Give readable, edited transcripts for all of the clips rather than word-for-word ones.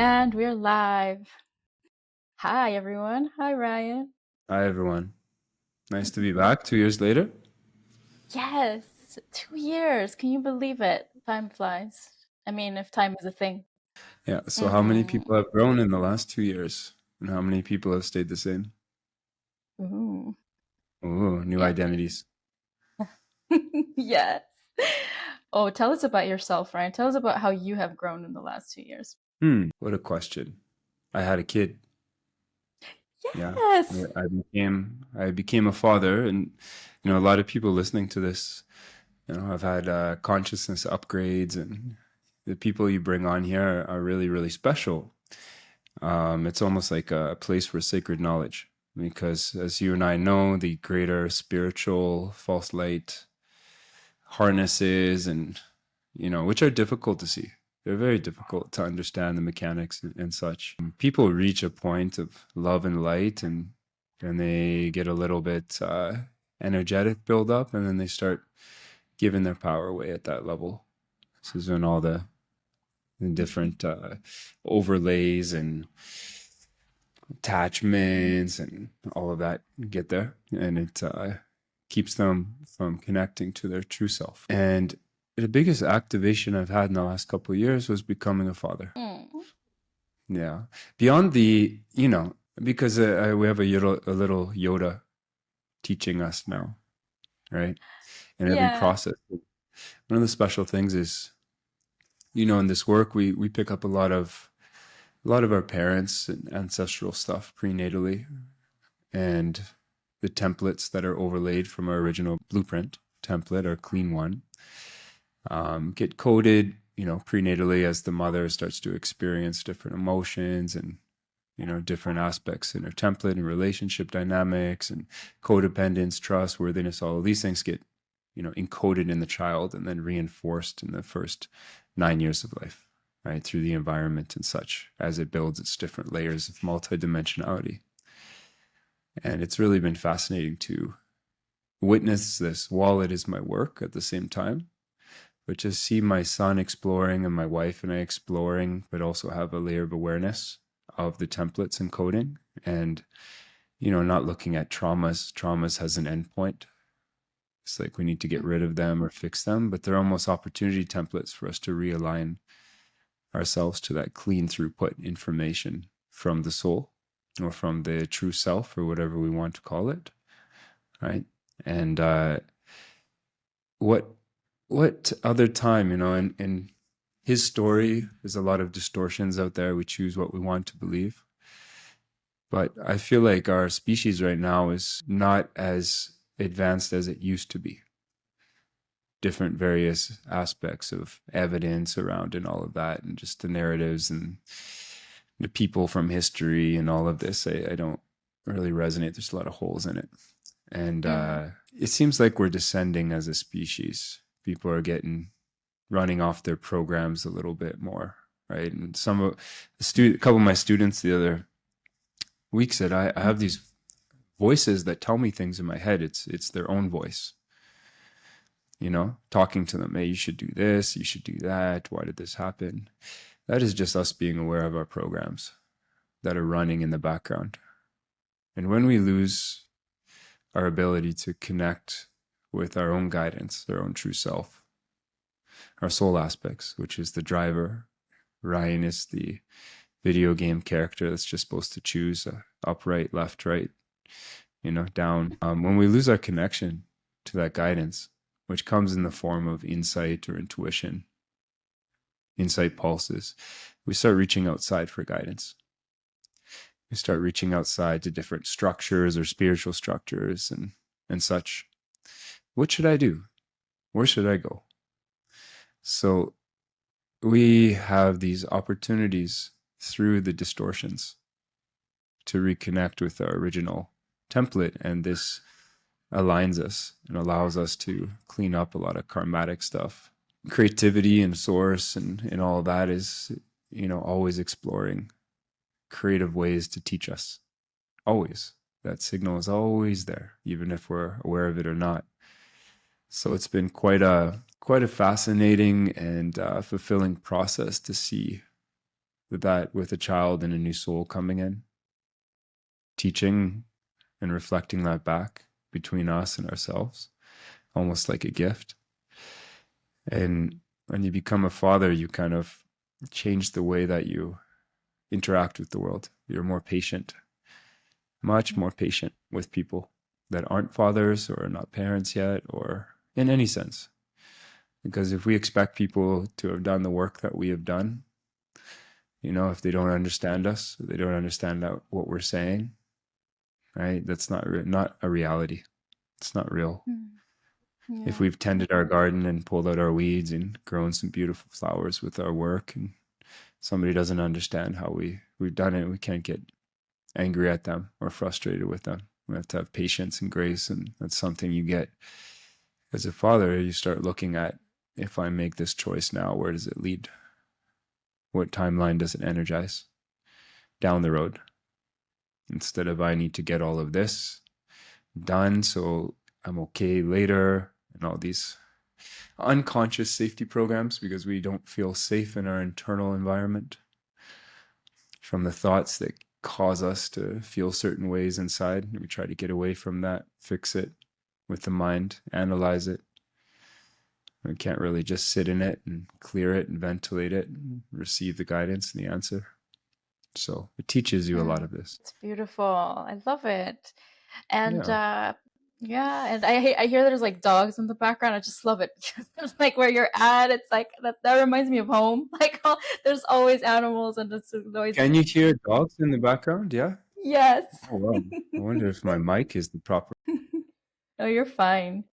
And we're live. Hi, everyone. Hi, Ryan. Hi, everyone. Nice to be back 2 years later. Yes, 2 years. Can you believe it? Time flies. I mean, if time is a thing. Yeah, so how many Mm-hmm. people have grown in the last 2 years? And how many people have stayed the same? Ooh, Ooh, new yeah. identities. Yes. Oh, tell us about yourself, Ryan. Tell us about how you have grown in the last 2 years. What a question. I had a kid. Yeah. Yes. I became a father, and a lot of people listening to this, have had consciousness upgrades, and the people you bring on here are really, really special. It's almost like a place for sacred knowledge, because as you and I know, the greater spiritual false light harnesses, and which are difficult to see. They're very difficult to understand the mechanics and such. People reach a point of love and light, and they get a little bit energetic build up, and then they start giving their power away at that level. This is when all the different overlays and attachments and all of that get there, and it keeps them from connecting to their true self. And the biggest activation I've had in the last couple of years was becoming a father. Mm. Yeah, beyond the because we have a little Yoda teaching us now, right? In every Yeah. process, one of the special things is, in this work we pick up a lot of our parents and ancestral stuff prenatally, and the templates that are overlaid from our original blueprint template, or clean one, get coded, prenatally, as the mother starts to experience different emotions and, different aspects in her template and relationship dynamics and codependence, trust, worthiness. All of these things get, encoded in the child and then reinforced in the first 9 years of life, right? Through the environment and such, as it builds its different layers of multidimensionality. And it's really been fascinating to witness this while it is my work at the same time, but just see my son exploring and my wife and I exploring, but also have a layer of awareness of the templates and coding, and, not looking at traumas. Traumas has an endpoint. It's like we need to get rid of them or fix them, but they're almost opportunity templates for us to realign ourselves to that clean throughput information from the soul, or from the true self, or whatever we want to call it, right? And what other time, in his story, there's a lot of distortions out there. We choose what we want to believe. But I feel like our species right now is not as advanced as it used to be. Different various aspects of evidence around and all of that, and just the narratives and the people from history and all of this, I don't really resonate. There's a lot of holes in it. And Mm. it seems like we're descending as a species. People are running off their programs a little bit more, right? And a couple of my students the other week said, I have these voices that tell me things in my head. It's their own voice, talking to them. Hey, you should do this, you should do that. Why did this happen? That is just us being aware of our programs that are running in the background. And when we lose our ability to connect with our own guidance, our own true self, our soul aspects, which is the driver. Ryan is the video game character that's just supposed to choose upright, left, right, down. When we lose our connection to that guidance, which comes in the form of insight or intuition, insight pulses, we start reaching outside for guidance. We start reaching outside to different structures or spiritual structures and such. What should I do? Where should I go? So we have these opportunities through the distortions to reconnect with our original template, and this aligns us and allows us to clean up a lot of karmatic stuff. Creativity and source and all of that is, always exploring creative ways to teach us. Always. That signal is always there, even if we're aware of it or not. So it's been quite a fascinating and fulfilling process to see that with a child and a new soul coming in, teaching and reflecting that back between us and ourselves, almost like a gift. And when you become a father, you kind of change the way that you interact with the world. You're more patient, much more patient with people that aren't fathers or not parents yet, or in any sense. Because if we expect people to have done the work that we have done, if they don't understand us, they don't understand what we're saying, right? That's not a reality. It's not real. Mm. If Yeah. we've tended our garden and pulled out our weeds and grown some beautiful flowers with our work, and somebody doesn't understand how we've done it, we can't get angry at them or frustrated with them. We have to have patience and grace, and that's something you get as a father. You start looking at, if I make this choice now, where does it lead? What timeline does it energize down the road? Instead of, I need to get all of this done so I'm okay later, and all these unconscious safety programs, because we don't feel safe in our internal environment from the thoughts that cause us to feel certain ways inside. We try to get away from that, fix it with the mind, analyze it. We can't really just sit in it and clear it and ventilate it and receive the guidance and the answer. So it teaches you a lot Mm. of this. It's beautiful. I love it. And Yeah. yeah, and I hear there's like dogs in the background. I just love it because it's like where you're at. It's like that reminds me of home. Like there's always animals and it's always Can you hear dogs in the background? Yeah. yes. Oh, wow. I wonder if my mic is the proper No, you're fine.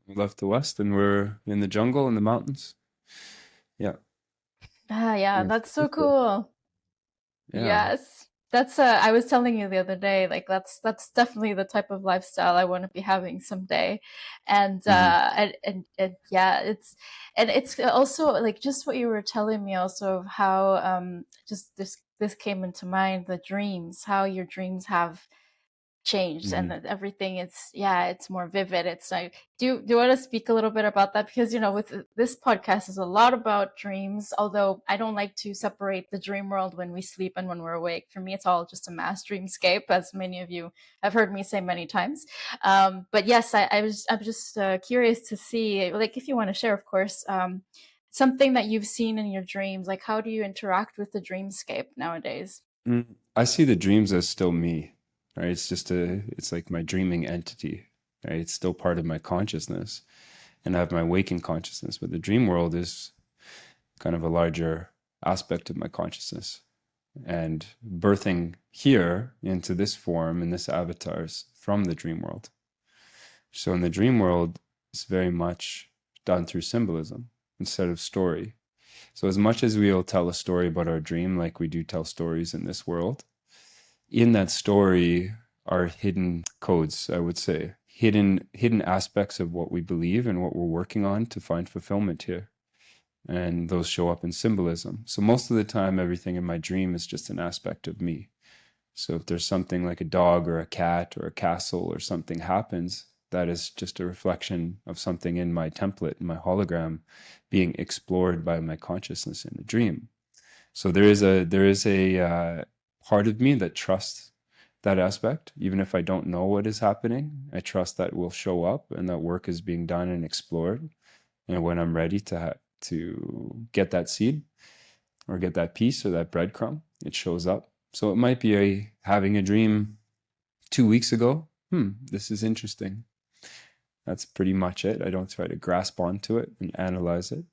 left to west, and we're in the jungle in the mountains. Yeah. Ah, yeah, It's that's so beautiful. cool. Yeah. Yes. That's I was telling you the other day, like that's definitely the type of lifestyle I want to be having someday. And Hmm. and yeah, it's also like just what you were telling me also of how just this came into mind, the dreams, how your dreams have changed and Hmm. that everything it's more vivid. It's like do you want to speak a little bit about that, because with this podcast is a lot about dreams, although I don't like to separate the dream world when we sleep and when we're awake. For me it's all just a mass dreamscape, as many of you have heard me say many times. But yes, I'm just curious to see, like, if you want to share, of course, something that you've seen in your dreams. Like, how do you interact with the dreamscape nowadays? I see the dreams as still me, right? It's like my dreaming entity, right? It's still part of my consciousness, and I have my waking consciousness, but the dream world is kind of a larger aspect of my consciousness. And birthing here into this form and this avatars from the dream world. So in the dream world, it's very much done through symbolism instead of story. So as much as we'll tell a story about our dream, like we do tell stories in this world, in that story are hidden codes, I would say, hidden aspects of what we believe and what we're working on to find fulfillment here. And those show up in symbolism. So most of the time, everything in my dream is just an aspect of me. So if there's something like a dog or a cat or a castle or something happens, that is just a reflection of something in my template, in my hologram, being explored by my consciousness in the dream. So there is a part of me that trusts that aspect, even if I don't know what is happening. I trust that will show up and that work is being done and explored. And when I'm ready to get that seed or get that piece or that breadcrumb, it shows up. So it might be having a dream 2 weeks ago. This is interesting. That's pretty much it. I don't try to grasp onto it and analyze it.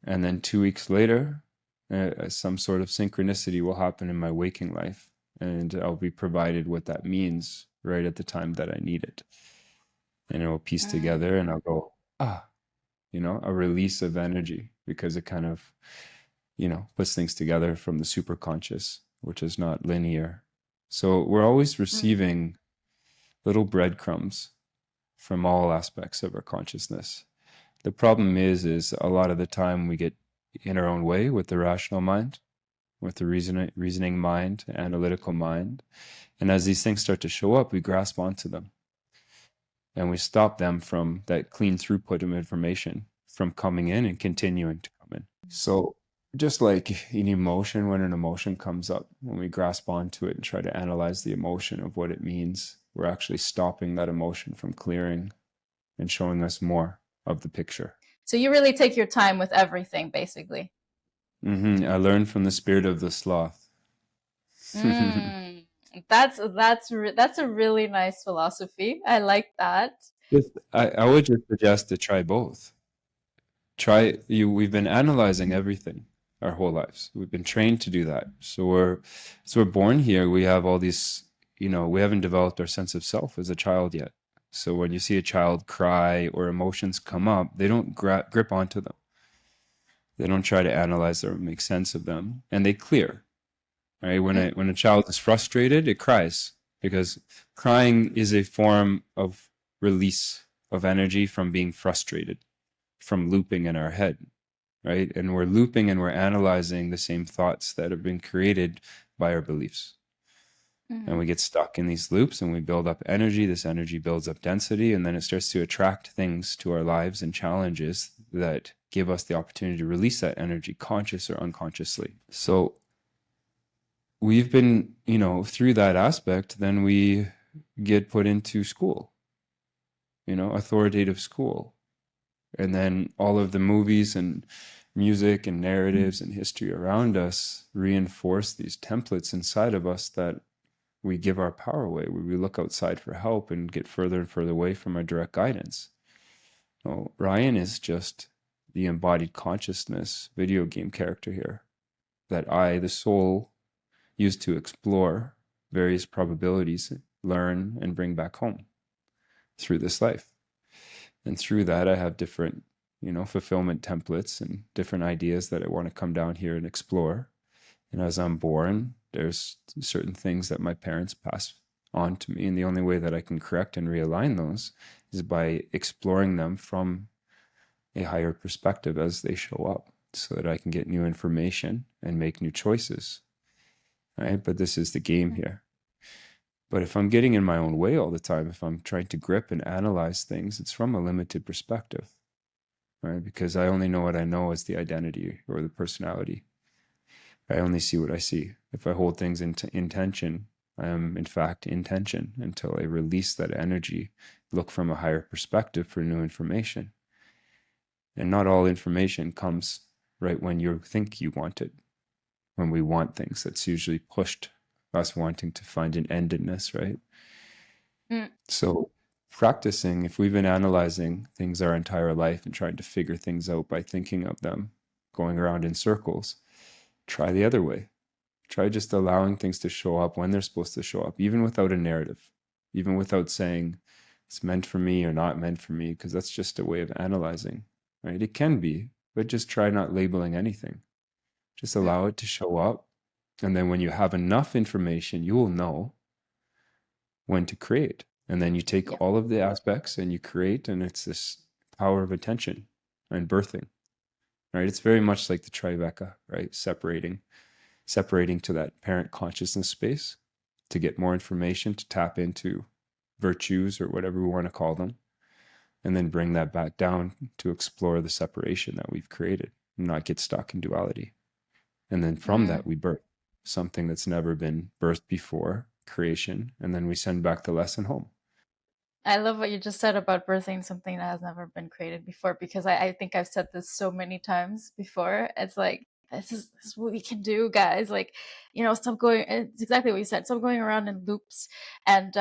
And then 2 weeks later, some sort of synchronicity will happen in my waking life, and I'll be provided what that means right at the time that I need it. And it will piece Mm. together, and I'll go, a release of energy, because it kind of, puts things together from the superconscious, which is not linear. So we're always Mm. receiving little breadcrumbs from all aspects of our consciousness. The problem is a lot of the time we get in our own way with the rational mind, with the reasoning mind, analytical mind. And as these things start to show up, we grasp onto them and we stop them from that clean throughput of information from coming in and continuing to come in. So just like in emotion, when an emotion comes up, when we grasp onto it and try to analyze the emotion of what it means, we're actually stopping that emotion from clearing and showing us more of the picture. So you really take your time with everything, basically. I learned from the spirit of the sloth. Mm, that's a really nice philosophy. I like that. I would just suggest to try both. We've been analyzing everything our whole lives. We've been trained to do that. So we're born here, we have all these, we haven't developed our sense of self as a child yet. So when you see a child cry or emotions come up, they don't grip onto them. They don't try to analyze them or make sense of them, and they clear. Right? Mm, When a child is frustrated, it cries, because crying is a form of release of energy from being frustrated, from looping in our head, right? And we're looping and we're analyzing the same thoughts that have been created by our beliefs. And mhm. we get stuck in these loops and we build up energy. This energy builds up density, and then it starts to attract things to our lives and challenges that give us the opportunity to release that energy, conscious or unconsciously. So we've been, through that aspect, then we get put into school, authoritative school. And then all of the movies and music and narratives and history around us reinforce these templates inside of us that we give our power away, where we look outside for help and get further and further away from our direct guidance. Well, Ryan is just the embodied consciousness video game character here that I, the soul, used to explore various probabilities, learn, and bring back home through this life. And through that, I have different, fulfillment templates and different ideas that I want to come down here and explore. And as I'm born, there's certain things that my parents pass on to me. And the only way that I can correct and realign those is by exploring them from a higher perspective as they show up, so that I can get new information and make new choices. Right? But this is the game here. But if I'm getting in my own way all the time, if I'm trying to grip and analyze things, it's from a limited perspective, right? Because I only know what I know as the identity or the personality. I only see what I see. If I hold things into intention, I am in fact in tension until I release that energy, look from a higher perspective for new information. And not all information comes right when you think you want it. When we want things, that's usually pushed us wanting to find an endedness, right? Mm, So practicing, if we've been analyzing things our entire life and trying to figure things out by thinking of them, going around in circles, try the other way. Try just allowing things to show up when they're supposed to show up, even without a narrative, even without saying it's meant for me or not meant for me, because that's just a way of analyzing, right? It can be, but just try not labeling anything. Just mm, allow it to show up. And then when you have enough information, you will know when to create. And then you take yeah. all of the aspects and you create, and it's this power of attention and birthing, right? It's very much like the Tribeca, right? Separating to that parent consciousness space to get more information, to tap into virtues or whatever we want to call them, and then bring that back down to explore the separation that we've created and not get stuck in duality. And then from Mm. that, we birth something that's never been birthed before, creation, and then we send back the lesson home. I love what you just said about birthing something that has never been created before, because I think I've said this so many times before. It's like, this is what we can do, guys. Like, stop going. It's exactly what you said. Stop going around in loops. And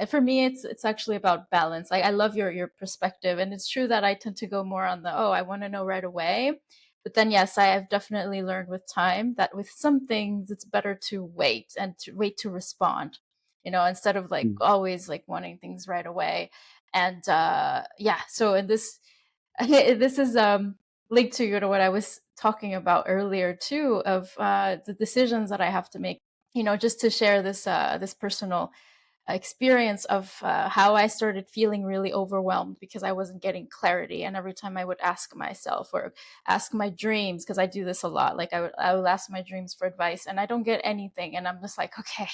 for me, it's actually about balance. Like, I love your perspective, and it's true that I tend to go more on the, oh, I want to know right away. But then, yes, I have definitely learned with time that with some things, it's better to wait and to wait to respond, instead of like Mm. always like wanting things right away. And yeah, so in this this is linked to what I was talking about earlier too, of the decisions that I have to make, just to share this personal experience of how I started feeling really overwhelmed because I wasn't getting clarity. And every time I would ask myself or ask my dreams, because I do this a lot, like I would ask my dreams for advice and I don't get anything, and I'm just like, okay,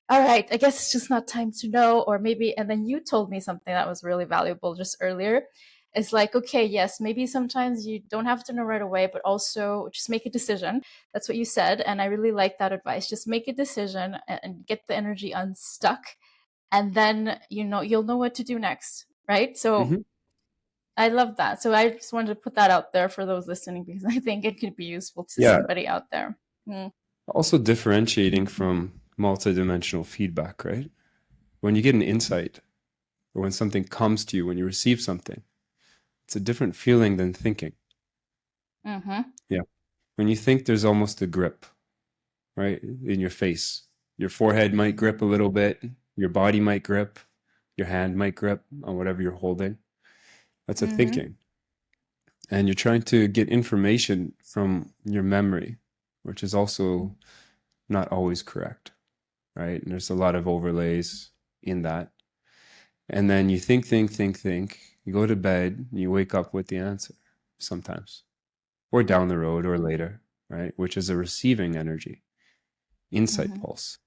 all right, I guess it's just not time to know. Or maybe, and then you told me something that was really valuable just earlier. It's like, okay, yes, maybe sometimes you don't have to know right away, but also just make a decision. That's what you said. And I really like that advice. Just make a decision and get the energy unstuck. And then, you'll know what to do next. Right. So Hmm. I love that. So I just wanted to put that out there for those listening because I think it could be useful to Yeah. somebody out there. Mm. Also differentiating from multidimensional feedback, right? When you get an insight or when something comes to you, when you receive something, it's a different feeling than thinking. Mm-hmm. Yeah. When you think, there's almost a grip, right, in your face. Your forehead might grip a little bit, your body might grip, your hand might grip on whatever you're holding. That's a Mm-hmm. thinking. And you're trying to get information from your memory, which is also not always correct, right? And there's a lot of overlays in that. And then you think. You go to bed, and you wake up with the answer sometimes, or down the road or later, right? Which is a receiving energy, insight Mm-hmm. pulse,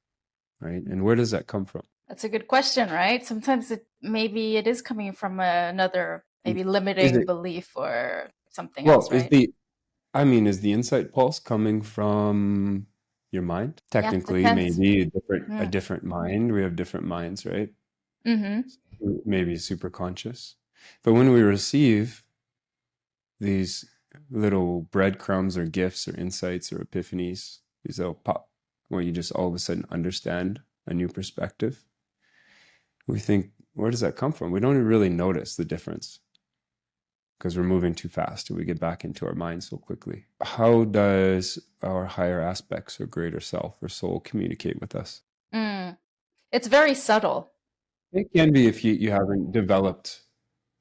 right? And where does that come from? That's a good question, right? Sometimes maybe it is coming from another maybe Is limiting it, belief or something well, else, right? is the insight pulse coming from your mind? Yeah, Technically, depends. maybe a Mm. different mind. We have different minds, right? Mm-hmm. Maybe super conscious. But when we receive these little breadcrumbs or gifts or insights or epiphanies, these little pop, where you just all of a sudden understand a new perspective, we think, where does that come from? We don't really notice the difference because we're moving too fast and we get back into our mind so quickly. How does our higher aspects or greater self or soul communicate with us? Mm. It's very subtle. It can be if you haven't developed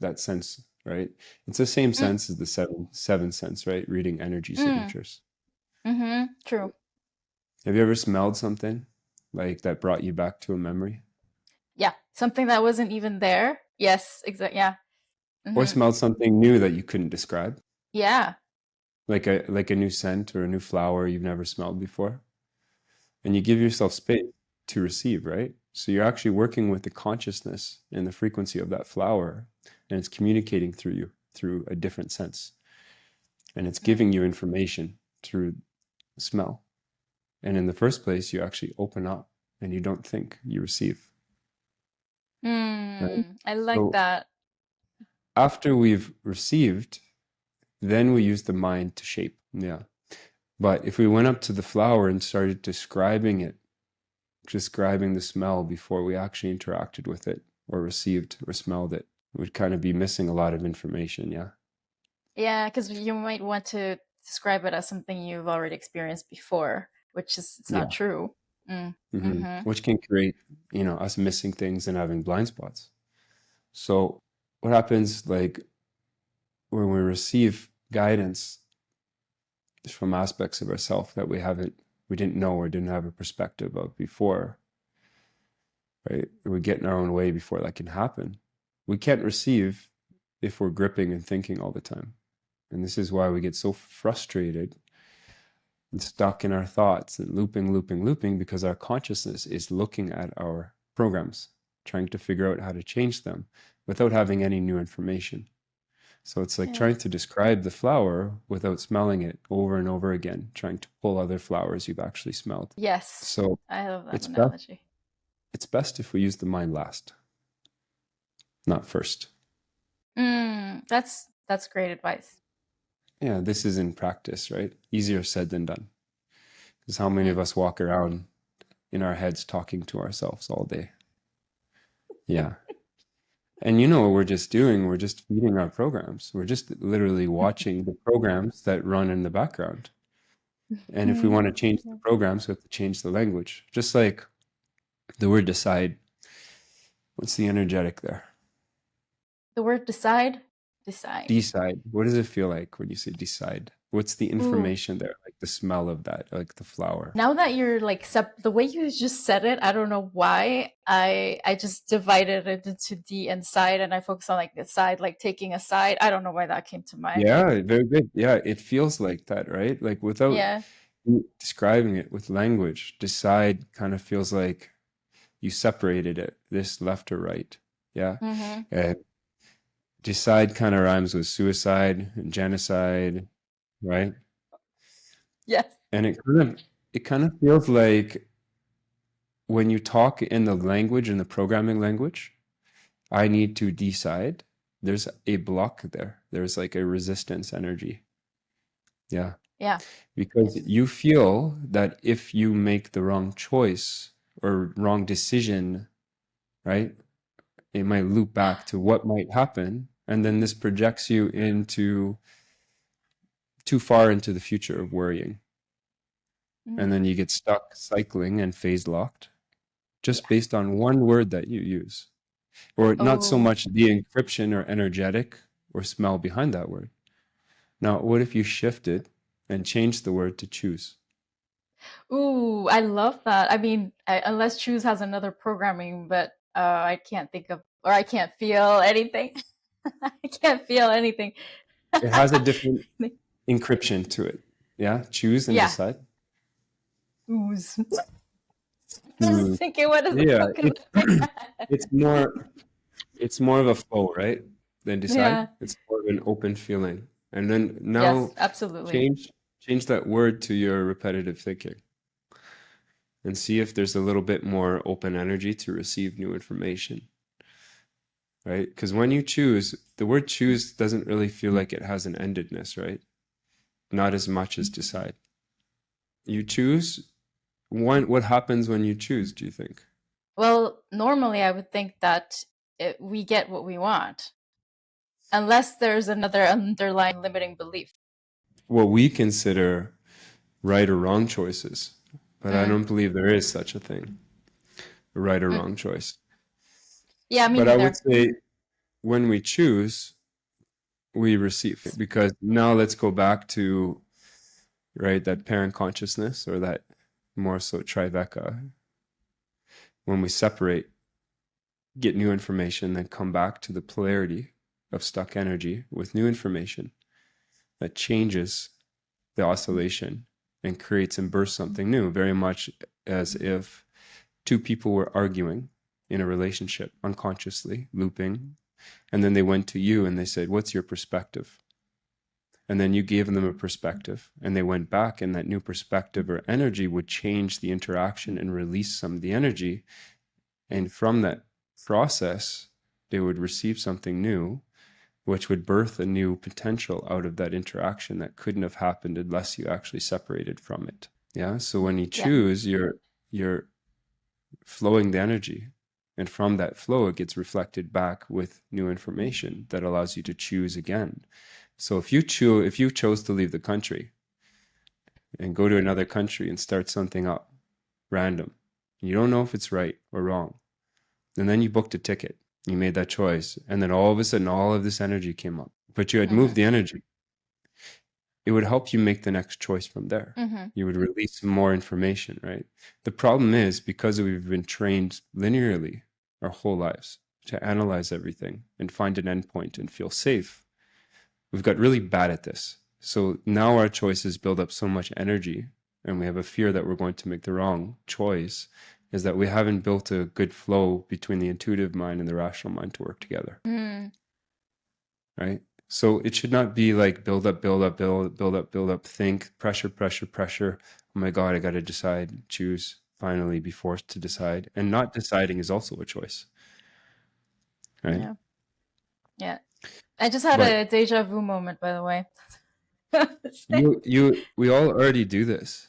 that sense, right? It's the same Mm. sense as the seven sense, right? Reading energy Mm. signatures. Mm-hmm. True. Have you ever smelled something like that brought you back to a memory? Yeah, something that wasn't even there. Yes, exactly. Yeah. Or Mm-hmm. smelled something new that you couldn't describe? Yeah. Like a new scent or a new flower you've never smelled before? And you give yourself space to receive, right? So you're actually working with the consciousness and the frequency of that flower, and it's communicating through you through a different sense. And it's Mm. giving you information through smell. And in the first place, you actually open up and you don't think, you receive. Right? I like So that. after we've received, then we use the mind to shape. Yeah. But if we went up to the flower and started describing it, describing the smell before we actually interacted with it or received or smelled it, we'd kind of be missing a lot of information. Yeah. Yeah, because you might want to describe it as something you've already experienced before, which is it's not Yeah. true. Mm. Hmm. Mm-hmm. Which can create, us missing things and having blind spots. So what happens like when we receive guidance from aspects of ourselves that we didn't know or didn't have a perspective of before, right? We get in our own way before that can happen. We can't receive if we're gripping and thinking all the time. And this is why we get so frustrated and stuck in our thoughts and looping, because our consciousness is looking at our programs, trying to figure out how to change them without having any new information. So it's like Yeah. trying to describe the flower without smelling it over and over again, trying to pull other flowers you've actually smelled. Yes, So I love that it's best, analogy. it's best if we use the mind last, not first. That's great advice. Yeah, this is in practice, right? Easier said than done. Because how many Mm. of us walk around in our heads talking to ourselves all day? Yeah. And you know what we're just doing? We're just feeding our programs. We're just literally watching the programs that run in the background. And if we Mm. want to change the programs, we have to change the language. Just like the word decide, what's the energetic there? The word decide, decide. Decide. What does it feel like when you say decide? What's the Ooh, information there? Like the smell of that, like the flower. now that you're like the way you just said it, I don't know why I just divided it into D and side, and I focus on like the side, like taking a side. I don't know why that came to mind. Yeah, very good. Yeah, it feels like that, right? Like without Yeah. describing it with language, decide kind of feels like you separated it, this left or right. Yeah. Mm-hmm. Uh, decide kind of rhymes with suicide and genocide, right? Yes. And it kind of feels like when you talk in the language, in the programming language, I need to decide. There's a block there. There's like a resistance energy. Yeah. Yeah. Because Yes. you feel that if you make the wrong choice or wrong decision, right, it might loop back to what might happen. And then this projects you into too far into the future of worrying. And then Mm. you get stuck cycling and phase locked Yeah. just based on one word that you use, or not so Oh. much the encryption or energetic or smell behind that word. Now, what if you shifted and changed the word to choose? Ooh, I love that. I mean, unless Choose has another programming, but I can't think of, or I can't feel anything. I can't feel anything. It has a different encryption to it. Yeah, choose and Yeah. decide. Ooze. I was Hmm. thinking, what is Yeah, how can it's more it's more of a flow, right? Than decide. Yeah. It's more of an open feeling. And then Yes, now absolutely. change that word to your repetitive thinking and see if there's a little bit more open energy to receive new information, right? Because when you choose, the word choose doesn't really feel like it has an endedness, right? Not as much as decide. You choose what happens when you choose, do you think? Well, normally I would think that we get what we want, unless there's another underlying limiting belief. What we consider right or wrong choices, but I Mm, don't believe there is such a thing, a right or mm. wrong choice. Yeah, me But I would neither. say when we choose, we receive. Because now let's go back to, right, that parent consciousness or that more so trivecca. When we separate, get new information, then come back to the polarity of stuck energy with new information that changes the oscillation and creates and bursts something new, very much as if two people were arguing in a relationship unconsciously, looping, and then they went to you and they said, "What's your perspective?" And then you gave them a perspective and they went back, and that new perspective or energy would change the interaction and release some of the energy. And from that process, they would receive something new, which would birth a new potential out of that interaction that couldn't have happened unless you actually separated from it. Yeah. So when you Yeah. choose, you're flowing the energy. And from that flow, it gets reflected back with new information that allows you to choose again. So if you chose to leave the country and go to another country and start something up random, you don't know if it's right or wrong. And then you booked a ticket, you made that choice, and then all of a sudden all of this energy came up. But you had moved Mm-hmm. the energy. It would help you make the next choice from there. Mm-hmm. You would release more information, right? The problem is because we've been trained linearly our whole lives to analyze everything and find an endpoint and feel safe, we've got really bad at this. So now our choices build up so much energy, and we have a fear that we're going to make the wrong choice, is that we haven't built a good flow between the intuitive mind and the rational mind to work together, Mm. right? So it should not be like build up, build up, build up, think, pressure, pressure, pressure. Oh my God, I got to decide, choose, finally be forced to decide. And not deciding is also a choice, right? Yeah. Yeah. I just had But a deja vu moment, by the way. we all already do this.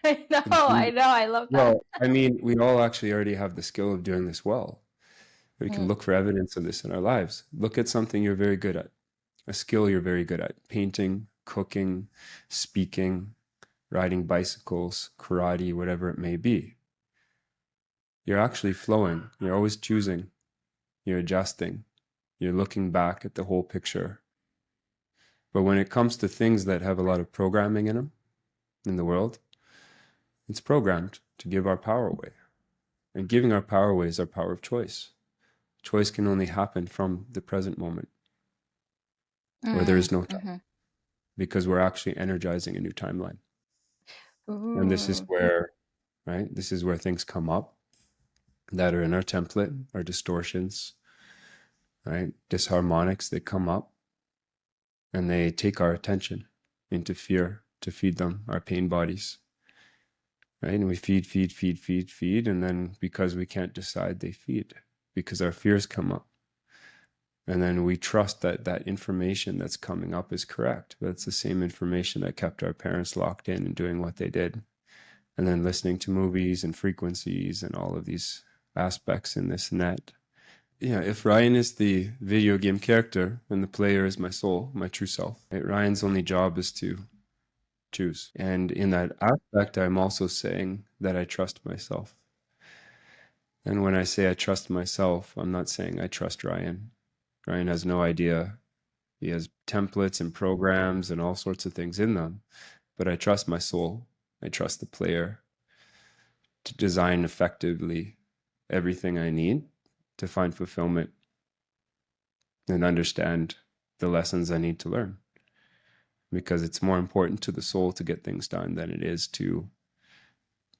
I know, I love that. Well, I mean, we all actually already have the skill of doing this well. We can Mm. look for evidence of this in our lives. Look at something you're very good at, a skill you're very good at: painting, cooking, speaking, riding bicycles, karate, whatever it may be. You're actually flowing. You're always choosing. You're adjusting. You're looking back at the whole picture. But when it comes to things that have a lot of programming in them in the world, it's programmed to give our power away. And giving our power away is our power of choice. Choice can only happen from the present moment where there Mm. is no time, Mm-hmm. because we're actually energizing a new timeline. And this is Ooh. where, right, this is where things come up that are in our template, our distortions, right? Disharmonics, they come up and they take our attention into fear to feed them our pain bodies, right? And we feed. And then because we can't decide, they feed because our fears come up. And then we trust that that information that's coming up is correct. But it's the same information that kept our parents locked in and doing what they did. And then listening to movies and frequencies and all of these aspects in this net. Yeah, if Ryan is the video game character and the player is my soul, my true self, right? Ryan's only job is to choose. And in that aspect, I'm also saying that I trust myself. And when I say I trust myself, I'm not saying I trust Ryan. Ryan has no idea. He has templates and programs and all sorts of things in them. But I trust my soul. I trust the player to design effectively everything I need to find fulfillment and understand the lessons I need to learn. Because it's more important to the soul to get things done than it is to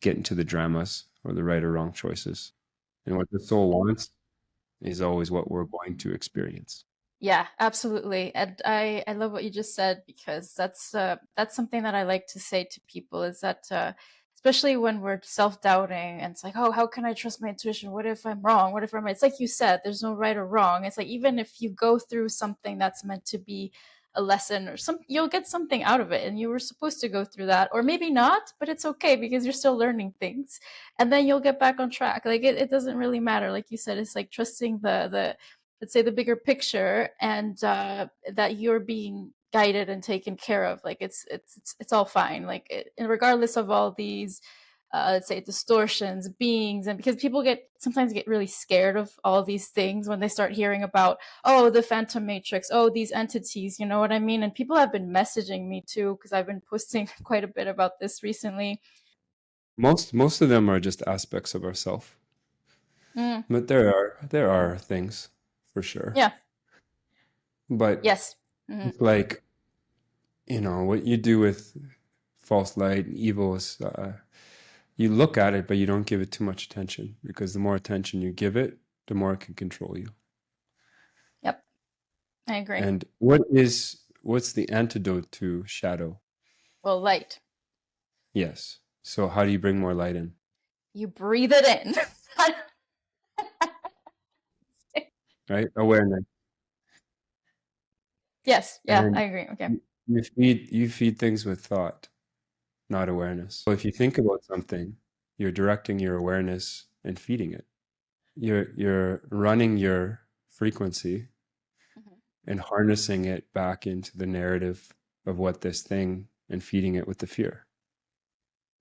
get into the dramas or the right or wrong choices. And what the soul wants is always what we're going to experience. Yeah, absolutely. And I love what you just said, because that's something that I like to say to people, is that especially when we're self-doubting and it's like, oh, how can I trust my intuition? What if I'm wrong? What if I'm right? It's like you said, there's no right or wrong. It's like, even if you go through something that's meant to be a lesson or some, you'll get something out of it, and you were supposed to go through that, or maybe not, but it's okay because you're still learning things, and then you'll get back on track. Like it doesn't really matter. Like you said, it's like trusting the let's say the bigger picture, and that you're being guided and taken care of. Like it's all fine, like and regardless of all these let's say distortions, beings. And because people get sometimes get really scared of all these things when they start hearing about, oh, the phantom matrix, oh, these entities, you know what I mean? And people have been messaging me too, because I've been posting quite a bit about this recently. Most of them are just aspects of ourself. Mm, But there are things for sure. yeah. But Yes. Hmm. it's like, what you do with false light and evil is you look at it, but you don't give it too much attention, because the more attention you give it, the more it can control you. Yep, I agree. And what's the antidote to shadow? Well, light. Yes. So how do you bring more light in? You breathe it in. Right? Awareness. Yes, yeah, And I agree. Okay. you feed things with thought, not awareness. So if you think about something, you're directing your awareness and feeding it. You're running your frequency Mhm. and harnessing it back into the narrative of what this thing, and feeding it with the fear,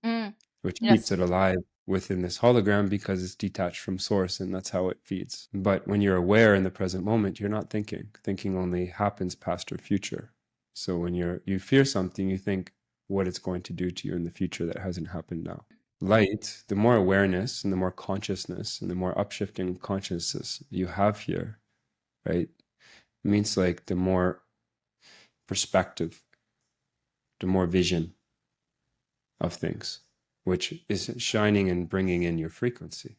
Mm, which keeps yes. it alive within this hologram because it's detached from source, and that's how it feeds. But when you're aware in the present moment, you're not thinking. Thinking only happens past or future. So when you fear something, you think what it's going to do to you in the future that hasn't happened now. Light, the more awareness and the more consciousness and the more upshifting consciousness you have here, right? It means like the more perspective, the more vision of things, which is shining and bringing in your frequency.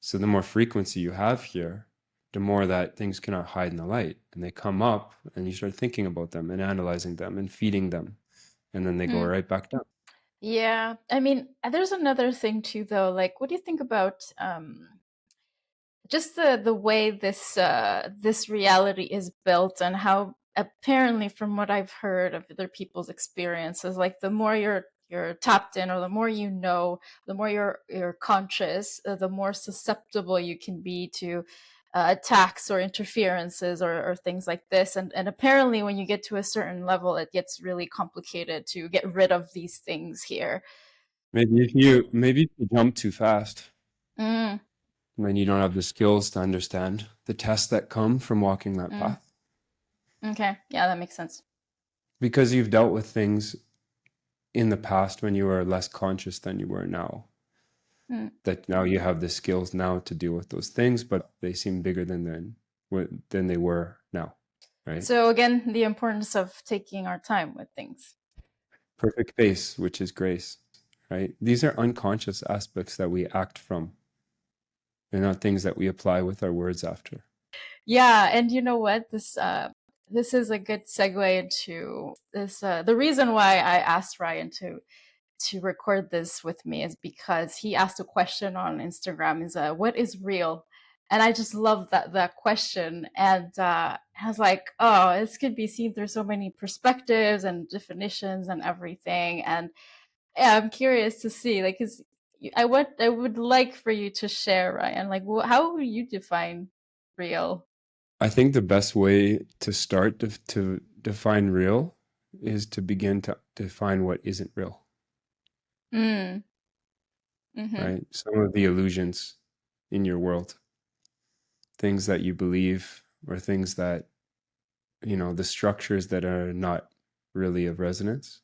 So the more frequency you have here, the more that things cannot hide in the light, and they come up and you start thinking about them and analyzing them and feeding them, and then they go Mm, right back down. yeah. I mean, there's another thing too, though. Like, what do you think about just the way this reality is built, and how apparently, from what I've heard of other people's experiences, like the more you're tapped in, or the more you know, the more you're conscious, the more susceptible you can be to attacks or interferences, or things like this. And apparently, when you get to a certain level, it gets really complicated to get rid of these things here. Maybe if you jump too fast, Mm, then you don't have the skills to understand the tests that come from walking that mm, path, okay, yeah, that makes sense. because you've dealt with things in the past when you were less conscious than you were now. Mm. That now you have the skills now to deal with those things, but they seem bigger than they were now, right? So again, the importance of taking our time with things. Perfect pace, which is grace, right? These are unconscious aspects that we act from. They're not things that we apply with our words after. Yeah, and you know what? This is a good segue into this. The reason why I asked Ryan to record this with me is because he asked a question on Instagram: "Is what is real?" And I just love that question. And I was like, "Oh, this could be seen through so many perspectives and definitions and everything." And yeah, I'm curious to see, like, is I would like for you to share, Ryan, like, how would you define real? I think the best way to start to define real is to begin to define what isn't real, Mm, mm-hmm, right? Some of the illusions in your world, things that you believe, or things that, the structures that are not really of resonance.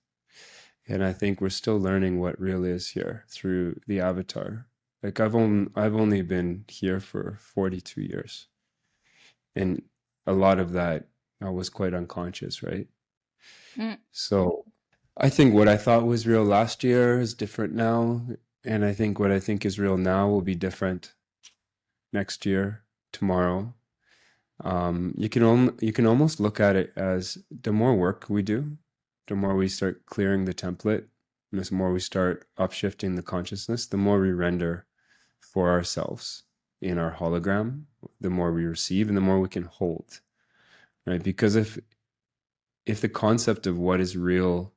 And I think we're still learning what real is here through the avatar. Like I've only been here for 42 years. And a lot of that I was quite unconscious, right? mm, So I think what I thought was real last year is different now. And I think what I think is real now will be different next year, tomorrow. You can almost look at it as the more work we do, the more we start clearing the template, and the more we start upshifting the consciousness, the more we render for ourselves in our hologram, the more we receive and the more we can hold, right? Because if the concept of what is real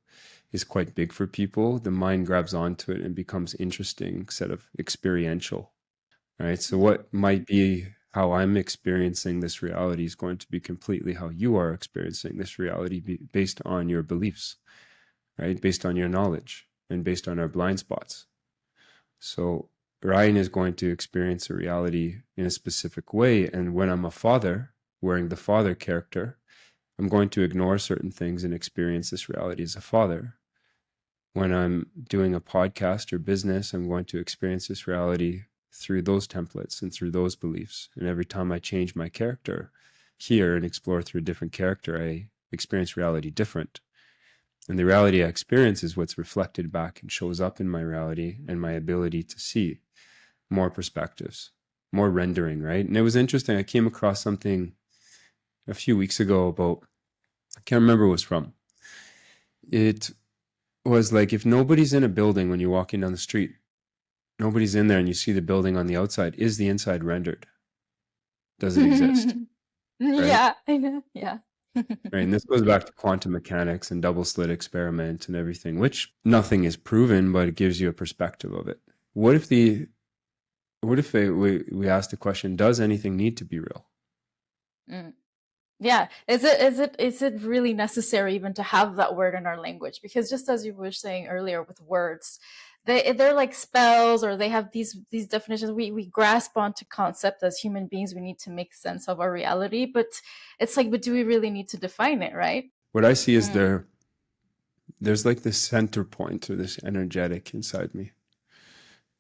is quite big for people, the mind grabs onto it and becomes interesting instead of experiential, right? So what might be how I'm experiencing this reality is going to be completely how you are experiencing this reality based on your beliefs, right? Based on your knowledge and based on our blind spots. So Ryan is going to experience a reality in a specific way. And when I'm a father, wearing the father character, I'm going to ignore certain things and experience this reality as a father. When I'm doing a podcast or business, I'm going to experience this reality through those templates and through those beliefs. And every time I change my character here and explore through a different character, I experience reality different. And the reality I experience is what's reflected back and shows up in my reality and my ability to see more perspectives, more rendering, right? And it was interesting. I came across something a few weeks ago about, I can't remember who it was from. It was like, if nobody's in a building when you're walking down the street, nobody's in there and you see the building on the outside, is the inside rendered? Does it exist? mm. Right? Yeah, I know. Yeah. Right. And this goes back to quantum mechanics and double slit experiment and everything, which nothing is proven, but it gives you a perspective of it. We ask the question, does anything need to be real? Mm. Yeah. Is it really necessary even to have that word in our language? Because just as you were saying earlier with words, they're like spells, or they have these definitions. We grasp onto concept as human beings. We need to make sense of our reality, but it's like, but do we really need to define it, right? What I see is Mm. there's like this center point or this energetic inside me,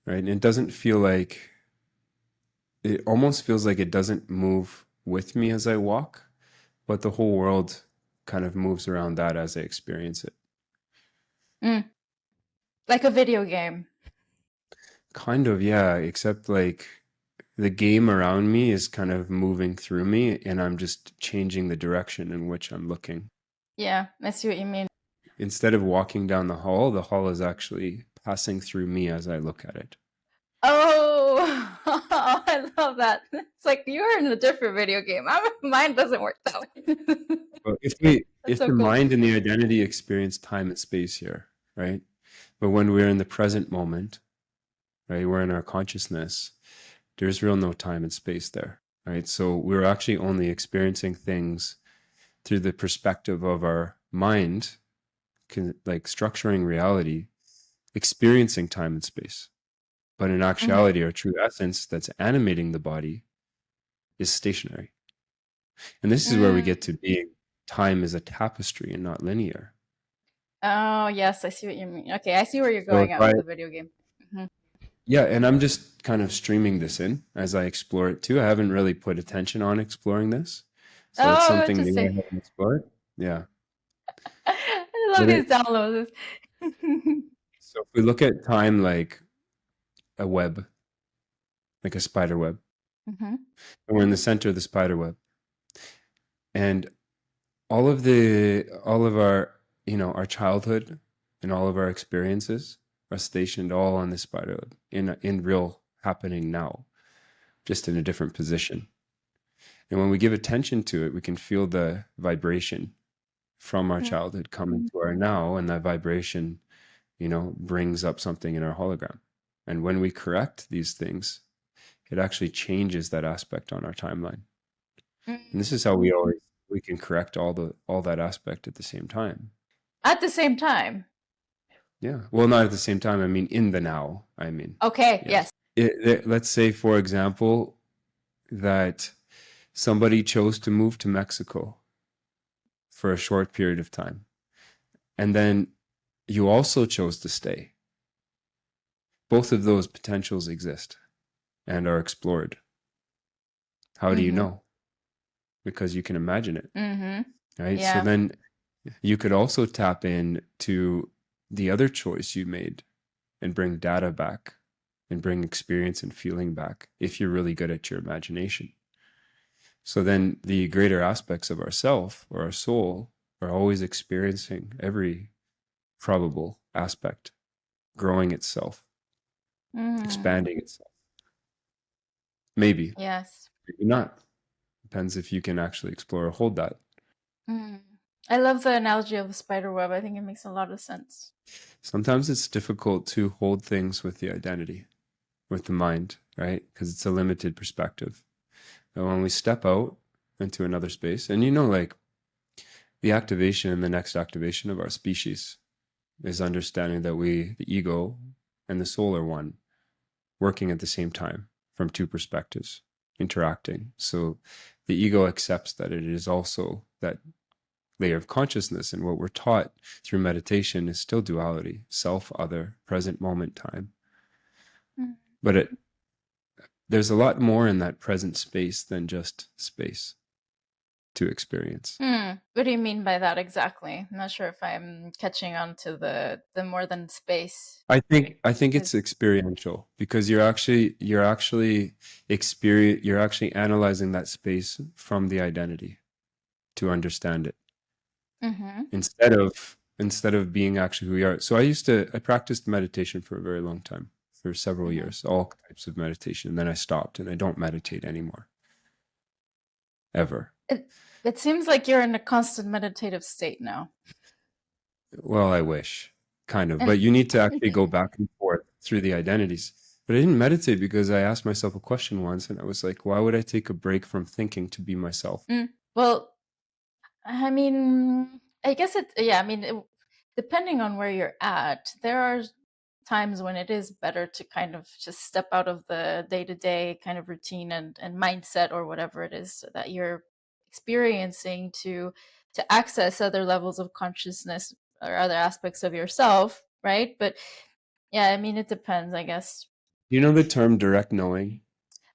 right? And it doesn't feel like, it almost feels like it doesn't move with me as I walk, but the whole world kind of moves around that as I experience it. Mm. Like a video game. Kind of, yeah, except like the game around me is kind of moving through me and I'm just changing the direction in which I'm looking. Yeah, I see what you mean. Instead of walking down the hall is actually passing through me as I look at it. Oh, I love that. It's like you're in a different video game. Mine doesn't work that way. But That's if so the cool. mind and the identity experience time and space here, right? But when we're in the present moment, right, we're in our consciousness, there's real no time and space there, right? So we're actually only experiencing things through the perspective of our mind, like structuring reality, experiencing time and space. But in Hmm. actuality, our true essence that's animating the body is stationary. And this is where we Mm. get to being time is a tapestry and not linear. Oh, yes, I see what you mean. Okay, I see where you're So if going at I, with the video game. Hmm. yeah, and I'm just kind of streaming this in as I explore it too. I haven't really put attention on exploring this. So it's Oh, something new I interesting. haven't explored. Yeah. I love But these downloads. so if we look at time like a web, like a spider web, Mm-hmm. And we're in the center of the spider web. And all of our, our childhood and all of our experiences are stationed all on the spider web in real happening now, just in a different position. And when we give attention to it, we can feel the vibration from our childhood coming to our now, and that vibration, brings up something in our hologram. And when we correct these things, it actually changes that aspect on our timeline. And this is how we can correct all that aspect at the same time. At the same time. Yeah. Well, not at the same time. I mean, in the now. I mean, Okay. yes. Yes. Let's say, for example, that somebody chose to move to Mexico for a short period of time, and then you also chose to stay. Both of those potentials exist and are explored. How do you Mm-hmm. know? Because you can imagine it, Mm-hmm. right? So Yeah. then you could also tap in to the other choice you made and bring data back and bring experience and feeling back if you're really good at your imagination. So then the greater aspects of ourself or our soul are always experiencing every probable aspect, growing itself, Mm. expanding itself. Maybe, Yes. maybe not. Depends if you can actually explore or hold that. Mm. I love the analogy of the spider web. I think it makes a lot of sense. Sometimes it's difficult to hold things with the identity, with the mind, right? Because it's a limited perspective. And when we step out into another space, and like the activation and the next activation of our species is understanding that the ego and the soul are one, working at the same time from two perspectives, interacting. So the ego accepts that it is also that layer of consciousness. And what we're taught through meditation is still duality, self, other, present moment, time. Mm. But there's a lot more in that present space than just space to experience. What do you mean by that exactly? I'm not sure if I'm catching on to the more than space. I think Because it's experiential because you're actually analyzing that space from the identity to understand it mm-hmm. instead of being actually who we are. So I practiced meditation for a very long time, for several Mm-hmm. years, all types of meditation. And then I stopped and I don't meditate anymore, ever. It seems like you're in a constant meditative state now. Well, I wish, kind of, but you need to actually go back and forth through the identities. But I didn't meditate because I asked myself a question once and I was like, why would I take a break from thinking to be myself? Well, I mean, I guess yeah, I mean, depending on where you're at, there are times when it is better to kind of just step out of the day-to-day kind of routine and mindset or whatever it is that you're experiencing to access other levels of consciousness or other aspects of yourself, right? But yeah, I mean, it depends, I guess. You know the term direct knowing?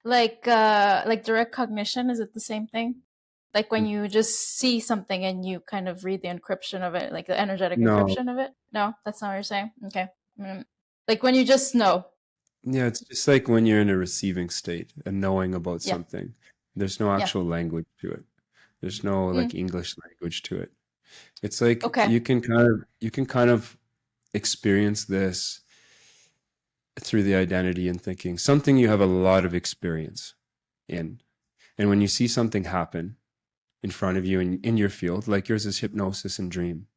Like direct cognition, is it the same thing? Like when you just see something and you kind of read the encryption of it, like the energetic No. encryption of it? No, that's not what you're saying. Okay. Like when you just know. Yeah, it's just like when you're in a receiving state and knowing about Yeah. something. There's no Yeah. actual language to it. There's no like Mm, English language to it. It's like okay. you can kind of experience this through the identity and thinking something you have a lot of experience in. And when you see something happen in front of you in your field, like yours is hypnosis and dream,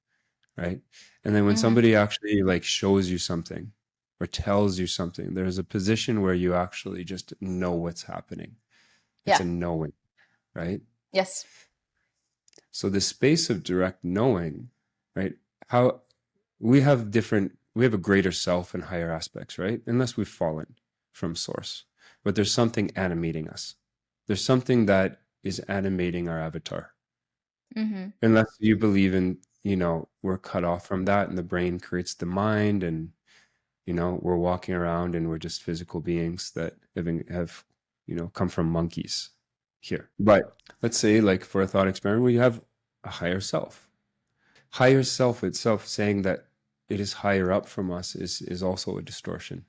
right? And then when Hmm. somebody actually like shows you something or tells you something, there's a position where you actually just know what's happening. It's Yeah. a knowing, right? Yes. So the space of direct knowing, right? How we have a greater self and higher aspects, right? Unless we've fallen from source. But there's something animating us. There's something that is animating our avatar. Hmm. Unless you believe in, we're cut off from that and the brain creates the mind and, we're walking around and we're just physical beings that have come from monkeys here. But let's say like for a thought experiment, we have a higher self. Higher self itself saying that it is higher up from us is also a distortion.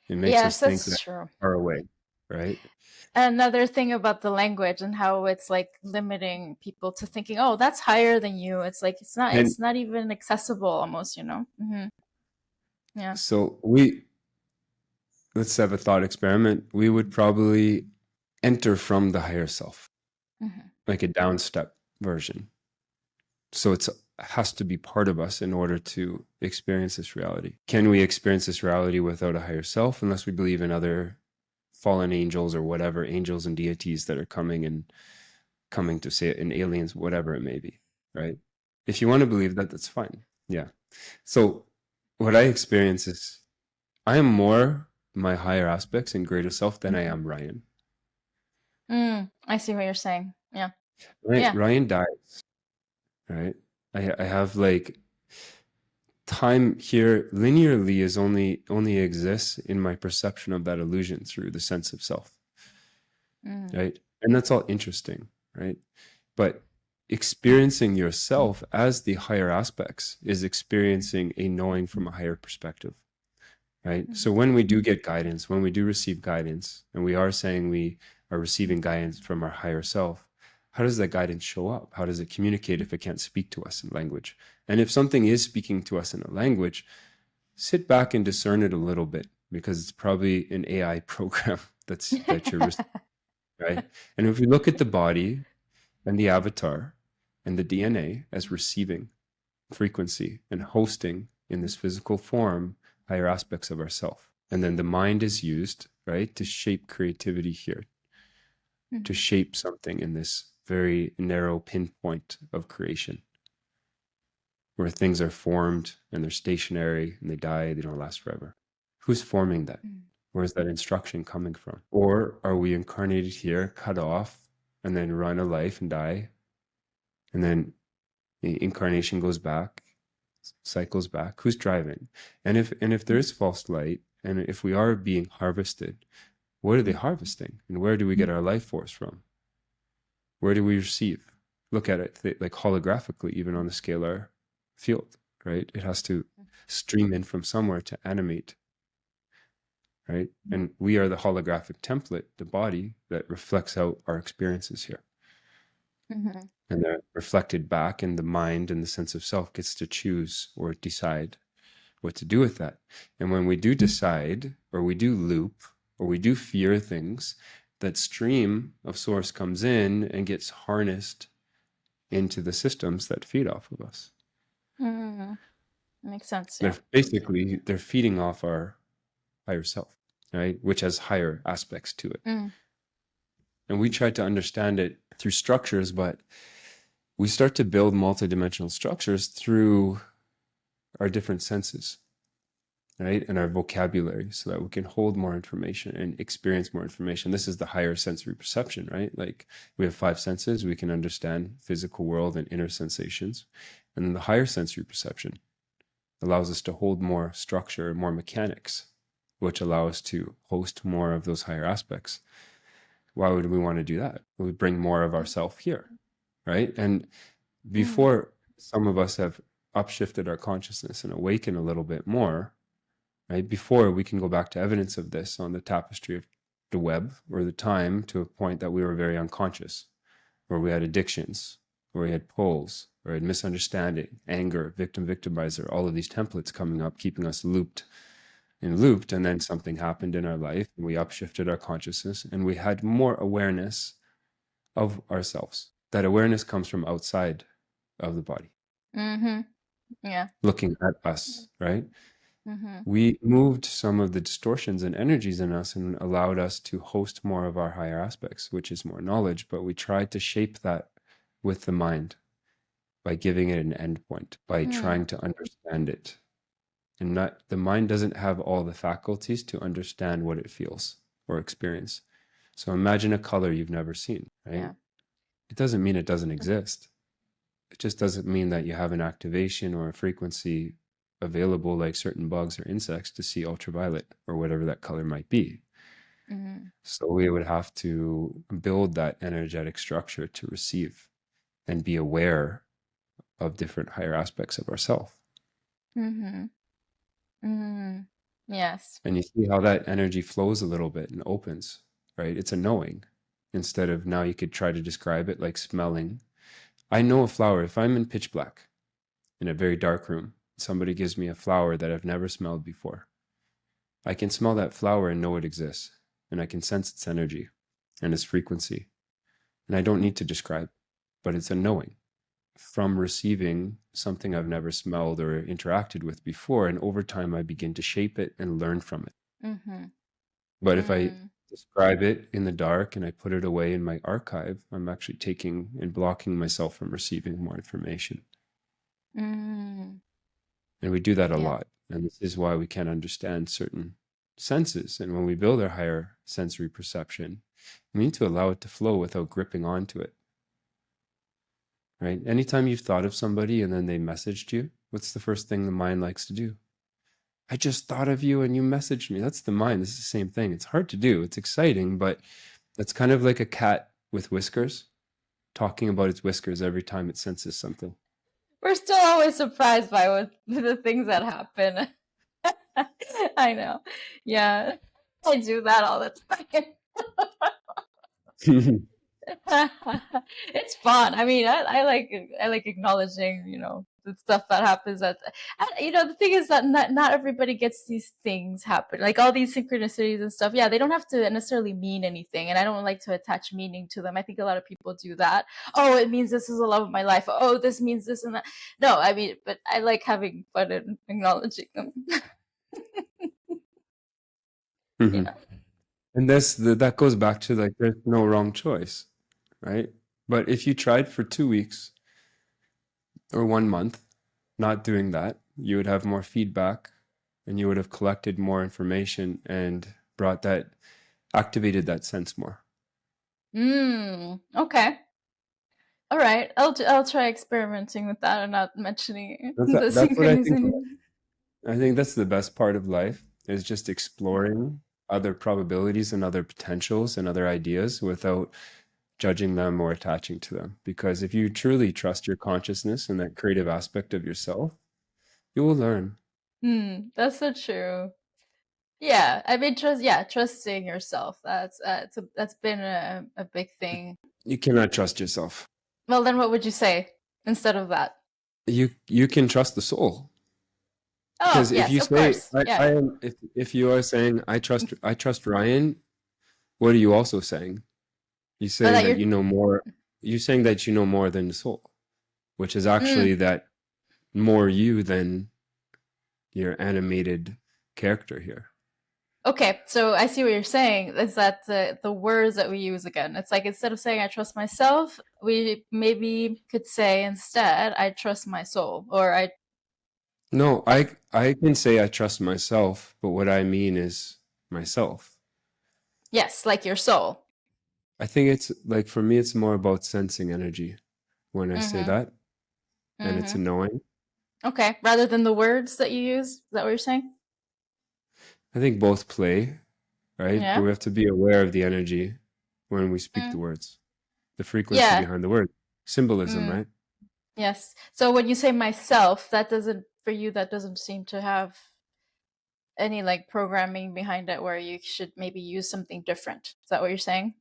It makes us Yes, think that's that true. we're far away. right? Another thing about the language and how it's like limiting people to thinking, oh, that's higher than you. It's like And it's not even accessible almost, you know? Yeah. so let's have a thought experiment. We would probably enter from the higher self, Hmm. like a downstep version. So it has to be part of us in order to experience this reality. Can we experience this reality without a higher self unless we believe in other fallen angels or whatever, angels and deities that are coming to say it, in aliens, whatever it may be, right? If you want to believe that, that's fine. Yeah. So what I experience is I am more my higher aspects and greater self than I am Ryan. I see what you're saying. Yeah. Right? Yeah. Ryan dies, right? I have like time here linearly is only exists in my perception of that illusion through the sense of self, Mm. right? And that's all interesting, right? But experiencing yourself as the higher aspects is experiencing a knowing from a higher perspective, right? So when we do get guidance, when we do receive guidance, and we are saying we are receiving guidance from our higher self, how does that guidance show up? How does it communicate if it can't speak to us in language? And if something is speaking to us in a language, sit back and discern it a little bit, because it's probably an AI program that you're right. And if we look at the body and the avatar and the DNA as receiving frequency and hosting in this physical form higher aspects of ourself, and then the mind is used, right, to shape creativity here, to shape something in this very narrow pinpoint of creation where things are formed and they're stationary and they die, they don't last forever. Who's forming that? Where's that instruction coming from? Or are we incarnated here, cut off, and then run a life and die? And then the incarnation goes back, cycles back. Who's driving? And if there is false light, and if we are being harvested, what are they harvesting? And where do we get our life force from? Where do we receive? Look at it like holographically, even on the scalar field, right? It has to stream in from somewhere to animate, right? And we are the holographic template, the body that reflects out our experiences here. Mm-hmm. And they're reflected back, and the mind and the sense of self gets to choose or decide what to do with that. And when we do decide, or we do loop, or we do fear things, that stream of source comes in and gets harnessed into the systems that feed off of us. Makes sense. They're Yeah. basically they're feeding off our higher self, right? Which has higher aspects to it. And we try to understand it through structures, but we start to build multidimensional structures through our different senses, right? And our vocabulary, so that we can hold more information and experience more information. This is the higher sensory perception, right? Like we have 5 senses, we can understand physical world and inner sensations. And then the higher sensory perception allows us to hold more structure, more mechanics, which allow us to host more of those higher aspects. Why would we want to do that? We bring more of ourself here, right? And before some of us have upshifted our consciousness and awakened a little bit more, right? Before we can go back to evidence of this on the tapestry of the web or the time, to a point that we were very unconscious, where we had addictions, where we had pulls, or had misunderstanding, anger, victim, victimizer, all of these templates coming up, keeping us looped. And then something happened in our life, and we upshifted our consciousness, and we had more awareness of ourselves. That awareness comes from outside of the body, Yeah. looking at us, right? We moved some of the distortions and energies in us and allowed us to host more of our higher aspects, which is more knowledge, but we tried to shape that with the mind by giving it an endpoint, by trying to understand it. And not, the mind doesn't have all the faculties to understand what it feels or experience. So imagine a color you've never seen, right? Yeah. It doesn't mean it doesn't exist. It just doesn't mean that you have an activation or a frequency available, like certain bugs or insects, to see ultraviolet or whatever that color might be. So we would have to build that energetic structure to receive and be aware of different higher aspects of ourself. Yes. And you see how that energy flows a little bit and opens. right? It's a knowing instead of now you could try to describe it like smelling. I know a flower. If I'm in pitch black in a very dark room, somebody gives me a flower that I've never smelled before. I can smell that flower and know it exists, and I can sense its energy and its frequency. And I don't need to describe, but it's a knowing from receiving something I've never smelled or interacted with before. And over time, I begin to shape it and learn from it. Mm-hmm. But if I Mm. describe it in the dark and I put it away in my archive, I'm actually taking and blocking myself from receiving more information. Mm. And we do that a Yeah. lot. And this is why we can't understand certain senses. And when we build our higher sensory perception, we need to allow it to flow without gripping onto it. Right? Anytime you've thought of somebody and then they messaged you, what's the first thing the mind likes to do? I just thought of you and you messaged me. That's the mind. This is the same thing. It's hard to do. It's exciting, but it's kind of like a cat with whiskers talking about its whiskers every time it senses something. We're still always surprised by what the things that happen. I know. Yeah. I do that all the time. It's fun. I mean, I like acknowledging, the stuff that happens. The thing is that not everybody gets these things happen. Like all these synchronicities and stuff. Yeah, they don't have to necessarily mean anything, and I don't like to attach meaning to them. I think a lot of people do that. Oh, it means this is the love of my life. Oh, this means this and that. No, I mean, but I like having fun and acknowledging them. you Mhm. know. And that goes back to like there's no wrong choice, right? But if you tried for 2 weeks or 1 month not doing that, you would have more feedback and you would have collected more information and activated that sense more. Okay. All right. I'll try experimenting with that and not mentioning the That's what I think. synchronicity. I think that's the best part of life is just exploring other probabilities and other potentials and other ideas without judging them or attaching to them. Because if you truly trust your consciousness and that creative aspect of yourself, you will learn. That's so true. Yeah, I mean, trusting yourself. That's been a big thing. You cannot trust yourself. Well, then what would you say instead of that? You can trust the soul. Oh, Because if yes, you of say course. Yeah. I am if you are saying I trust Ryan, what are you also saying? You're But saying that that you're you know more. You're saying that you know more than the soul, which is mm, actually that more you than your animated character here. okay. So I see what you're saying. Is that the words that we use again? It's like instead of saying I trust myself, we maybe could say instead I trust my soul, or No, I I can say I trust myself, but what I mean is myself. yes, like your soul. I think it's like for me, it's more about sensing energy when I say Mm-hmm. that, and it's a Mm-hmm. knowing. Okay. Rather than the words that you use, is that what you're saying? I think both play, right? But Yeah. we have to be aware of the energy when we speak the Mm. words, the frequency Yeah. behind the word, symbolism, Mm. right? Yes. So when you say myself, that doesn't for you that doesn't seem to have any like programming behind it where you should maybe use something different. Is that what you're saying?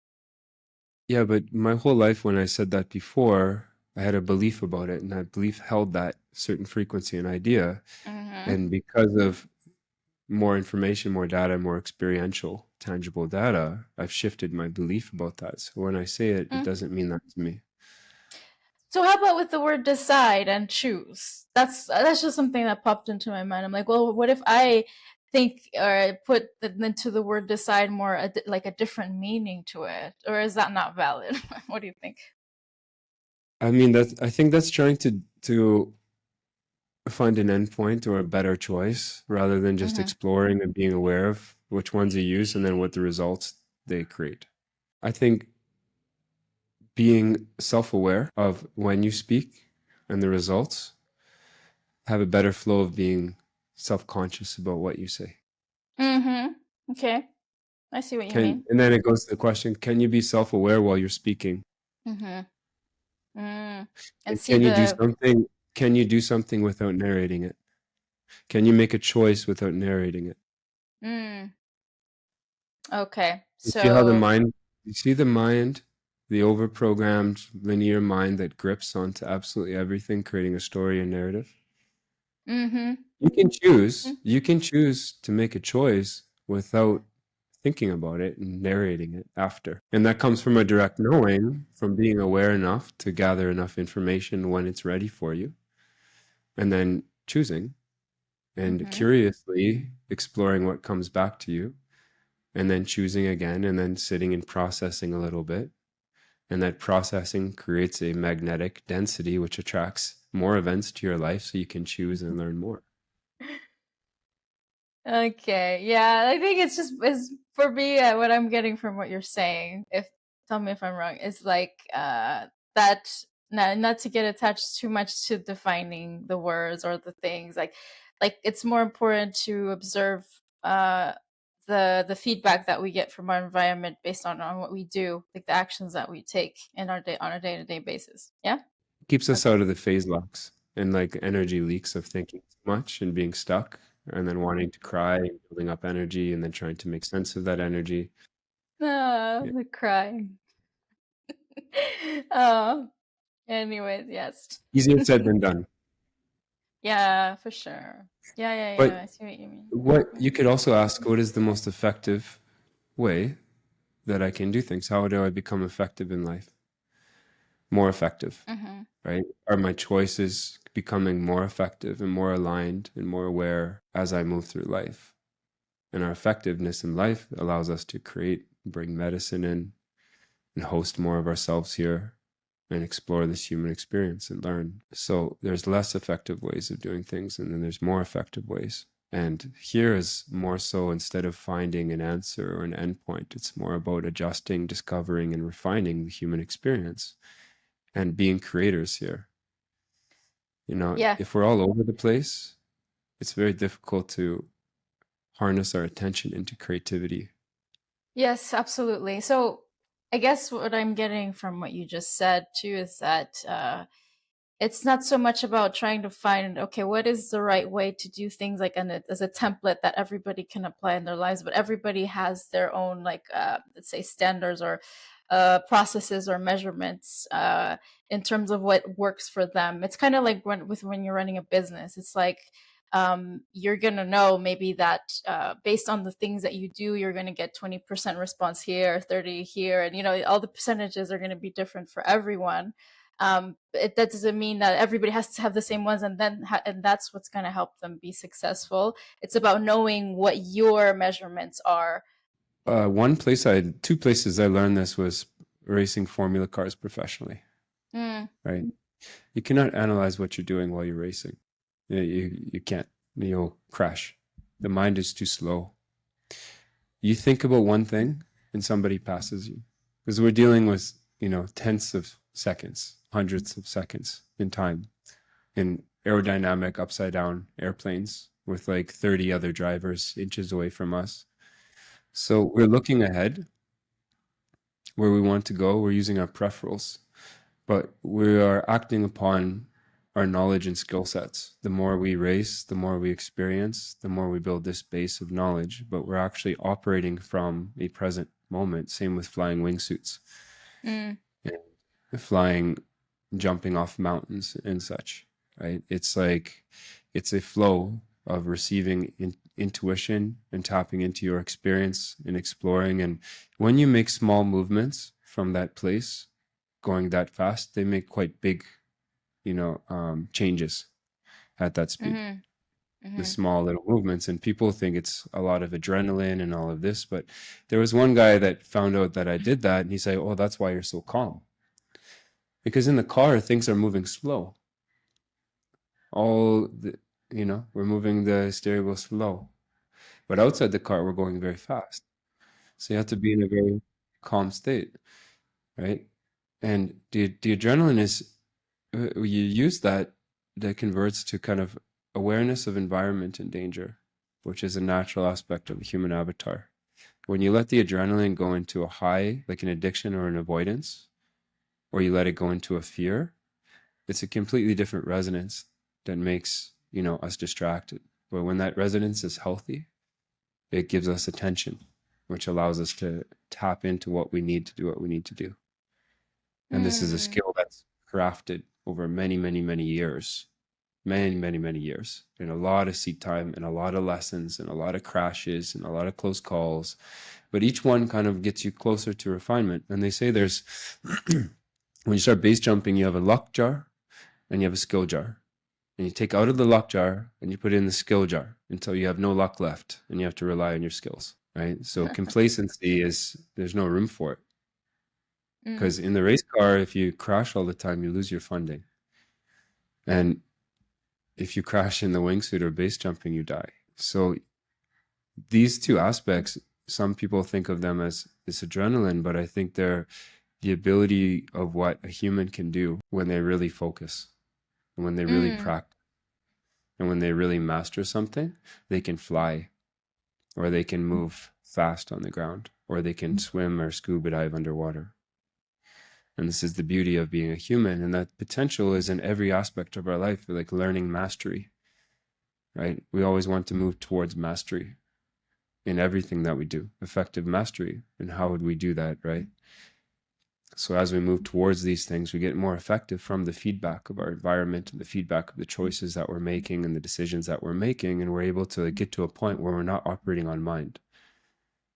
Yeah, but my whole life, when I said that before, I had a belief about it, and that belief held that certain frequency and idea. Mm-hmm. And because of more information, more data, more experiential, tangible data, I've shifted my belief about that. So when I say it, it Mm. doesn't mean that to me. So how about with the word decide and choose? That's just something that popped into my mind. I'm like, well, what if I think or I put into the word decide more like a different meaning to it, or is that not valid? What do you think? I mean, I think that's trying to find an endpoint or a better choice rather than just Mm-hmm. exploring and being aware of which ones you use and then what the results they create. I think being self-aware of when you speak and the results have a better flow of being self-conscious about what you say. Mm-hmm. Okay. I see what you Can mean. and then it goes to the question, can you be self-aware while you're speaking? Mm-hmm. Mm. And And see the can you do something without narrating it? Can you make a choice without narrating it? mm. Okay. You see how So, the mind, the overprogrammed linear mind that grips onto absolutely everything, creating a story and narrative. mm-hmm. You can choose to make a choice without thinking about it and narrating it after. And that comes from a direct knowing, from being aware enough to gather enough information when it's ready for you, and then choosing and Mm-hmm. curiously exploring what comes back to you, and then choosing again, and then sitting and processing a little bit. And that processing creates a magnetic density, which attracts more events to your life so you can choose and learn more. Okay. Yeah, I think it's just is for me what I'm getting from what you're saying. If tell me if I'm wrong. Is like that not to get attached too much to defining the words or the things. Like it's more important to observe the feedback that we get from our environment based on what we do, like the actions that we take in our day on a day-to-day basis. Yeah? Keeps us Okay. out of the phase locks and like energy leaks of thinking too much and being stuck and then wanting to cry and building up energy and then trying to make sense of that energy. Ah, Yeah. the crying. Oh, anyways, yes. Easier said than done. Yeah, for sure. Yeah. But I see what you mean. what you could also ask, what is the most effective way that I can do things? How do I become effective in life? More effective, Mm-hmm. right? Are my choices becoming more effective and more aligned and more aware as I move through life? And our effectiveness in life allows us to create, bring medicine in, and host more of ourselves here and explore this human experience and learn. So there's less effective ways of doing things, and then there's more effective ways. And here is more so, instead of finding an answer or an endpoint, it's more about adjusting, discovering, and refining the human experience and being creators here. You know, Yeah. if we're all over the place, it's very difficult to harness our attention into creativity. Yes, absolutely. So I guess what I'm getting from what you just said too is that it's not so much about trying to find, okay, what is the right way to do things like as a template that everybody can apply in their lives, but everybody has their own like let's say standards or processes or measurements in terms of what works for them. It's kind of like when you're running a business. It's like you're gonna know maybe that based on the things that you do, you're gonna get 20% response here, 30 here, and all the percentages are gonna be different for everyone. That doesn't mean that everybody has to have the same ones, and that's what's going to help them be successful. It's about knowing what your measurements are. Two places I learned this was racing formula cars professionally, Mm, right? You cannot analyze what you're doing while you're racing. You can't. You'll crash. The mind is too slow. You think about one thing and somebody passes you. Because we're dealing with, tenths of seconds, hundreds of seconds in time in aerodynamic upside down airplanes with like 30 other drivers inches away from us. So we're looking ahead where we want to go. We're using our preferals, but we are acting upon our knowledge and skill sets. The more we race, the more we experience, the more we build this base of knowledge, but we're actually operating from a present moment. Same with flying wingsuits, mm, and flying, jumping off mountains and such, right? It's like, it's a flow of receiving intuition and tapping into your experience and exploring. And when you make small movements from that place, going that fast, they make quite big, changes at that speed. mm-hmm, The mm-hmm. small little movements, and people think it's a lot of adrenaline and all of this, but there was one guy that found out that I did that, and he said, "Oh, that's why you're so calm." Because in the car, things are moving slow. All the, we're moving the steering wheel slow, but outside the car, we're going very fast. So you have to be in a very calm state, right? And the adrenaline is, you use that converts to kind of awareness of environment and danger, which is a natural aspect of the human avatar. When you let the adrenaline go into a high, like an addiction or an avoidance, or you let it go into a fear, it's a completely different resonance that makes, us distracted. But when that resonance is healthy, it gives us attention. which allows us to tap into what we need to do what we need to do. And this is a Mm. skill that's crafted over many, many, many years, many, many, many years, and a lot of seat time and a lot of lessons and a lot of crashes and a lot of close calls. But each one kind of gets you closer to refinement. And they say there's, when you start base jumping, you have a luck jar and you have a skill jar. And you take out of the luck jar and you put it in the skill jar until you have no luck left and you have to rely on your skills, right? So complacency is, there's no room for it. Mm. Because in the race car, if you crash all the time, you lose your funding. And if you crash in the wingsuit or base jumping, you die. So these two aspects, some people think of them as this adrenaline, but I think they're the ability of what a human can do when they really focus and when they really Mm. practice and when they really master something. They can fly, or they can move fast on the ground, or they can swim or scuba dive underwater. And this is the beauty of being a human, and that potential is in every aspect of our life, like learning mastery, right? We always want to move towards mastery in everything that we do, effective mastery. And how would we do that, right? So as we move towards these things, we get more effective from the feedback of our environment and the feedback of the choices that we're making and the decisions that we're making. And we're able to get to a point where we're not operating on mind.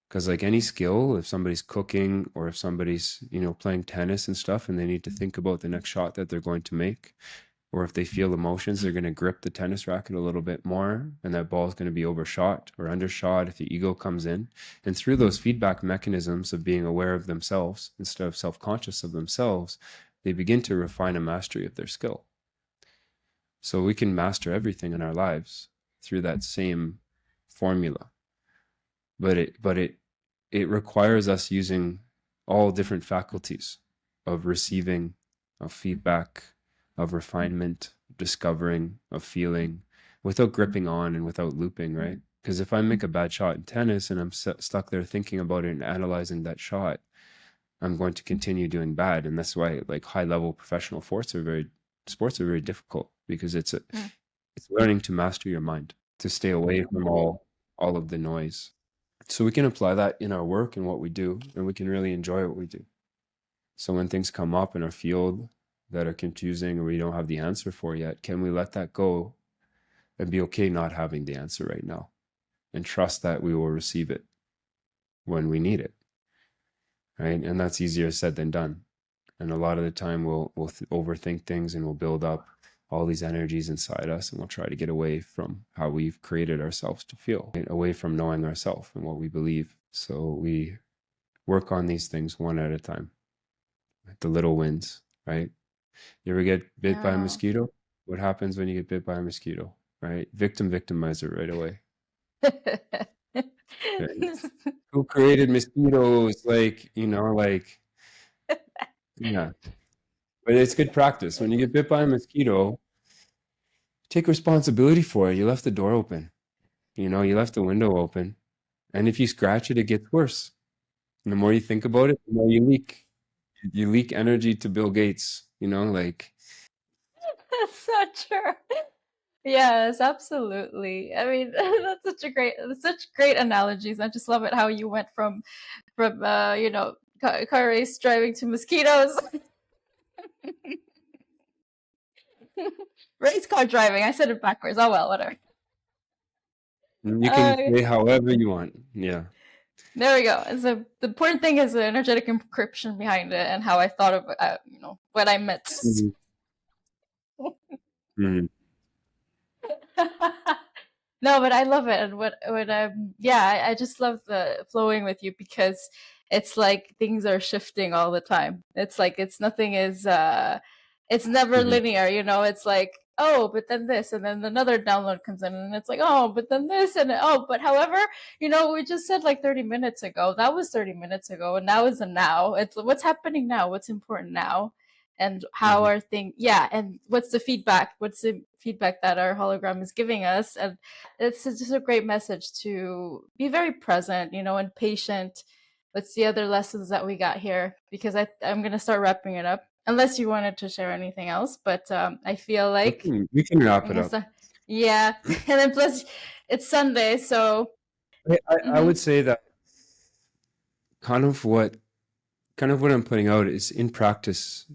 Because like any skill, if somebody's cooking or if somebody's, playing tennis and stuff, and they need to think about the next shot that they're going to make, or if they feel emotions, they're going to grip the tennis racket a little bit more, and that ball is going to be overshot or undershot if the ego comes in. And through those feedback mechanisms of being aware of themselves instead of self-conscious of themselves, they begin to refine a mastery of their skill. So we can master everything in our lives through that same formula. But it requires us using all different faculties of receiving, of feedback, of refinement, discovering, of feeling, without gripping on and without looping, right? Because if I make a bad shot in tennis and I'm stuck there thinking about it and analyzing that shot, I'm going to continue doing bad. And that's why like high level professional sports are very difficult, because it's Mm. learning to master your mind, to stay away from all of the noise. So we can apply that in our work and what we do, and we can really enjoy what we do. So when things come up in our field that are confusing or we don't have the answer for yet, can we let that go and be okay not having the answer right now, and trust that we will receive it when we need it, right? And that's easier said than done. And a lot of the time we'll overthink things, and we'll build up all these energies inside us, and we'll try to get away from how we've created ourselves to feel, right? Away from knowing ourselves and what we believe. So we work on these things one at a time, like the little wins, right? You ever get bit by a Yeah. mosquito? What happens when you get bit by a mosquito, right? Victimizer right away. Right? Who created mosquitoes? Like, yeah. But it's good practice. When you get bit by a mosquito, take responsibility for it. You left the door open. You left the window open. And if you scratch it, it gets worse. And the more you think about it, the more you leak. You leak energy to Bill Gates, like. That's so true. Yes, absolutely. I mean, that's such great analogies. I just love it how you went from car race driving to mosquitoes. Race car driving. I said it backwards. Oh well, whatever. You can Uh, say however you want. Yeah. there we go. And so the important thing is the energetic encryption behind it and how I thought of what I meant. Mhm. Mhm. No, but I love it. And what yeah, I just love the flowing with you because it's like things are shifting all the time. It's like it's never Mhm. linear, it's like, oh, but then this, and then another download comes in, and it's like, oh, but then this, and oh, but however, we just said like 30 minutes ago, that was 30 minutes ago, and now is a now. It's what's happening now, what's important now, and how Mhm. are things, yeah, and what's the feedback that our hologram is giving us. And it's just a great message to be very present, and patient. What's the other lessons that we got here? Because I'm going to start wrapping it up, unless you wanted to share anything else. But I feel like We can wrap I'm it going to up. start. Yeah. And then plus it's Sunday. So I mhm. would say that kind of what I'm putting out is in practice.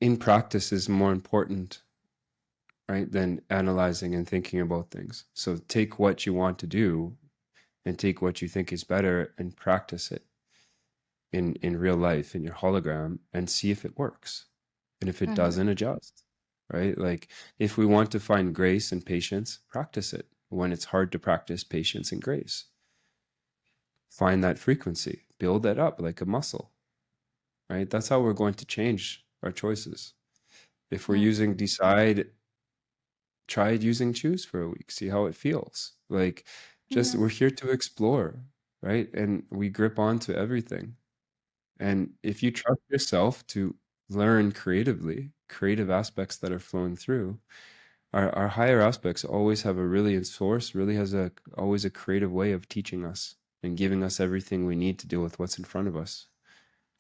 In practice is more important, right, than analyzing and thinking about things. So take what you want to do and take what you think is better and practice it in real life in your hologram and see if it works. And if it Mm-hmm. doesn't, adjust, right? Like if we want to find grace and patience, practice it. When it's hard to practice patience and grace, find that frequency, build that up like a muscle, right? That's how we're going to change our choices. If we're using decide, try using choose for a week, see how it feels. Like just Mm-hmm. we're here to explore, right? And we grip onto everything. And if you trust yourself to learn creatively, creative aspects that are flowing through, our higher aspects always have a really in source, really has a always a creative way of teaching us and giving us everything we need to deal with what's in front of us.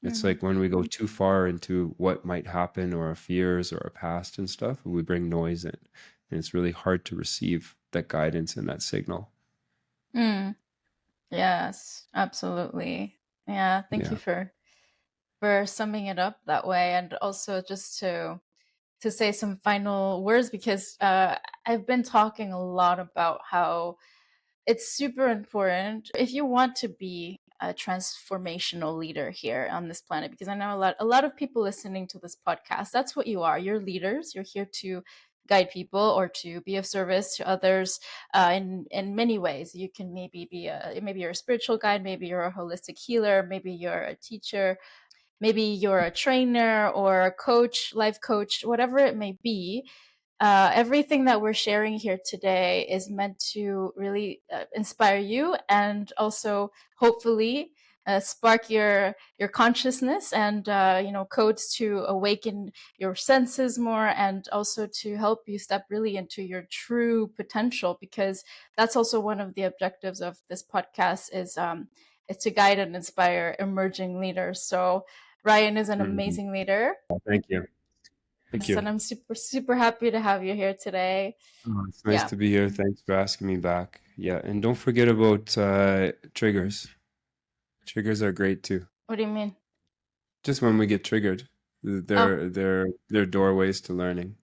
It's Mm-hmm. like when we go too far into what might happen or our fears or our past and stuff, we bring noise in. And it's really hard to receive that guidance and that signal. Mm. Yes, absolutely. Yeah, thank you Yeah. for summing it up that way, and also just to say some final words, because I've been talking a lot about how it's super important if you want to be a transformational leader here on this planet, because I know a lot of people listening to this podcast, that's what you are. You're leaders. You're here to guide people or to be of service to others in many ways. You can maybe you're a spiritual guide, maybe you're a holistic healer, maybe you're a teacher, maybe you're a trainer or a coach, life coach, whatever it may be. Everything that we're sharing here today is meant to really inspire you, and also hopefully spark your consciousness, and codes to awaken your senses more, and also to help you step really into your true potential, because that's also one of the objectives of this podcast is to guide and inspire emerging leaders. So Ryan is an Mhm. amazing leader. Thank you. Thank Yes, you. and I'm super, super happy to have you here today. Oh, it's nice Yeah. to be here. Thanks for asking me back. Yeah, and don't forget about triggers. Triggers are great too. What do you mean? Just when we get triggered, Oh, they're doorways to learning.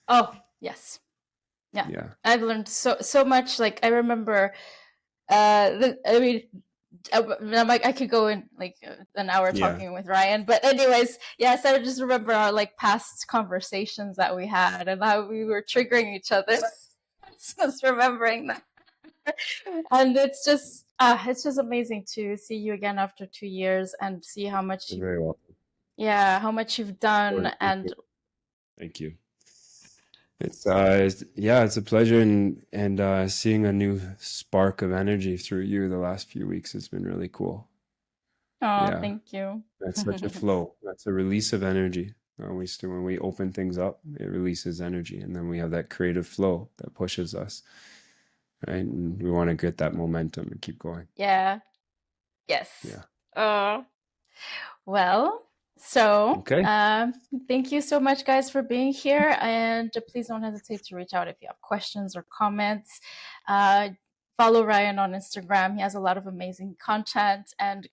oh, yes. Yeah. Yeah. I've learned so much. Like I remember, I mean, I could go in like an hour Yeah. talking with Ryan, but anyways, yes, I just remember our like past conversations that we had and how we were triggering each other. Just remembering that, and it's just amazing to see you again after 2 years and see how much You're very welcome. how much you've done. Thank And you. Thank you. Yeah, it's a pleasure, and seeing a new spark of energy through you the last few weeks has been really cool. oh, Yeah, thank you. that's such a flow. That's a release of energy. When we open things up, it releases energy, and then we have that creative flow that pushes us, right? And we want to get that momentum and keep going. Yeah. Yes. Yeah. Oh, well, so Okay. thank you so much, guys, for being here. And please don't hesitate to reach out if you have questions or comments. Uh, Follow Ryan on Instagram. He has a lot of amazing content and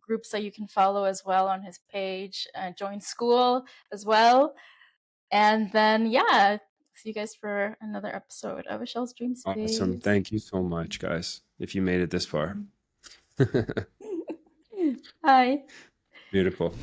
groups that you can follow as well on his page. Join Skool as well. And then, yeah, see you guys for another episode of Michelle's Dream Awesome. Space. Thank you so much, guys. If you made it this far. Hi. Beautiful.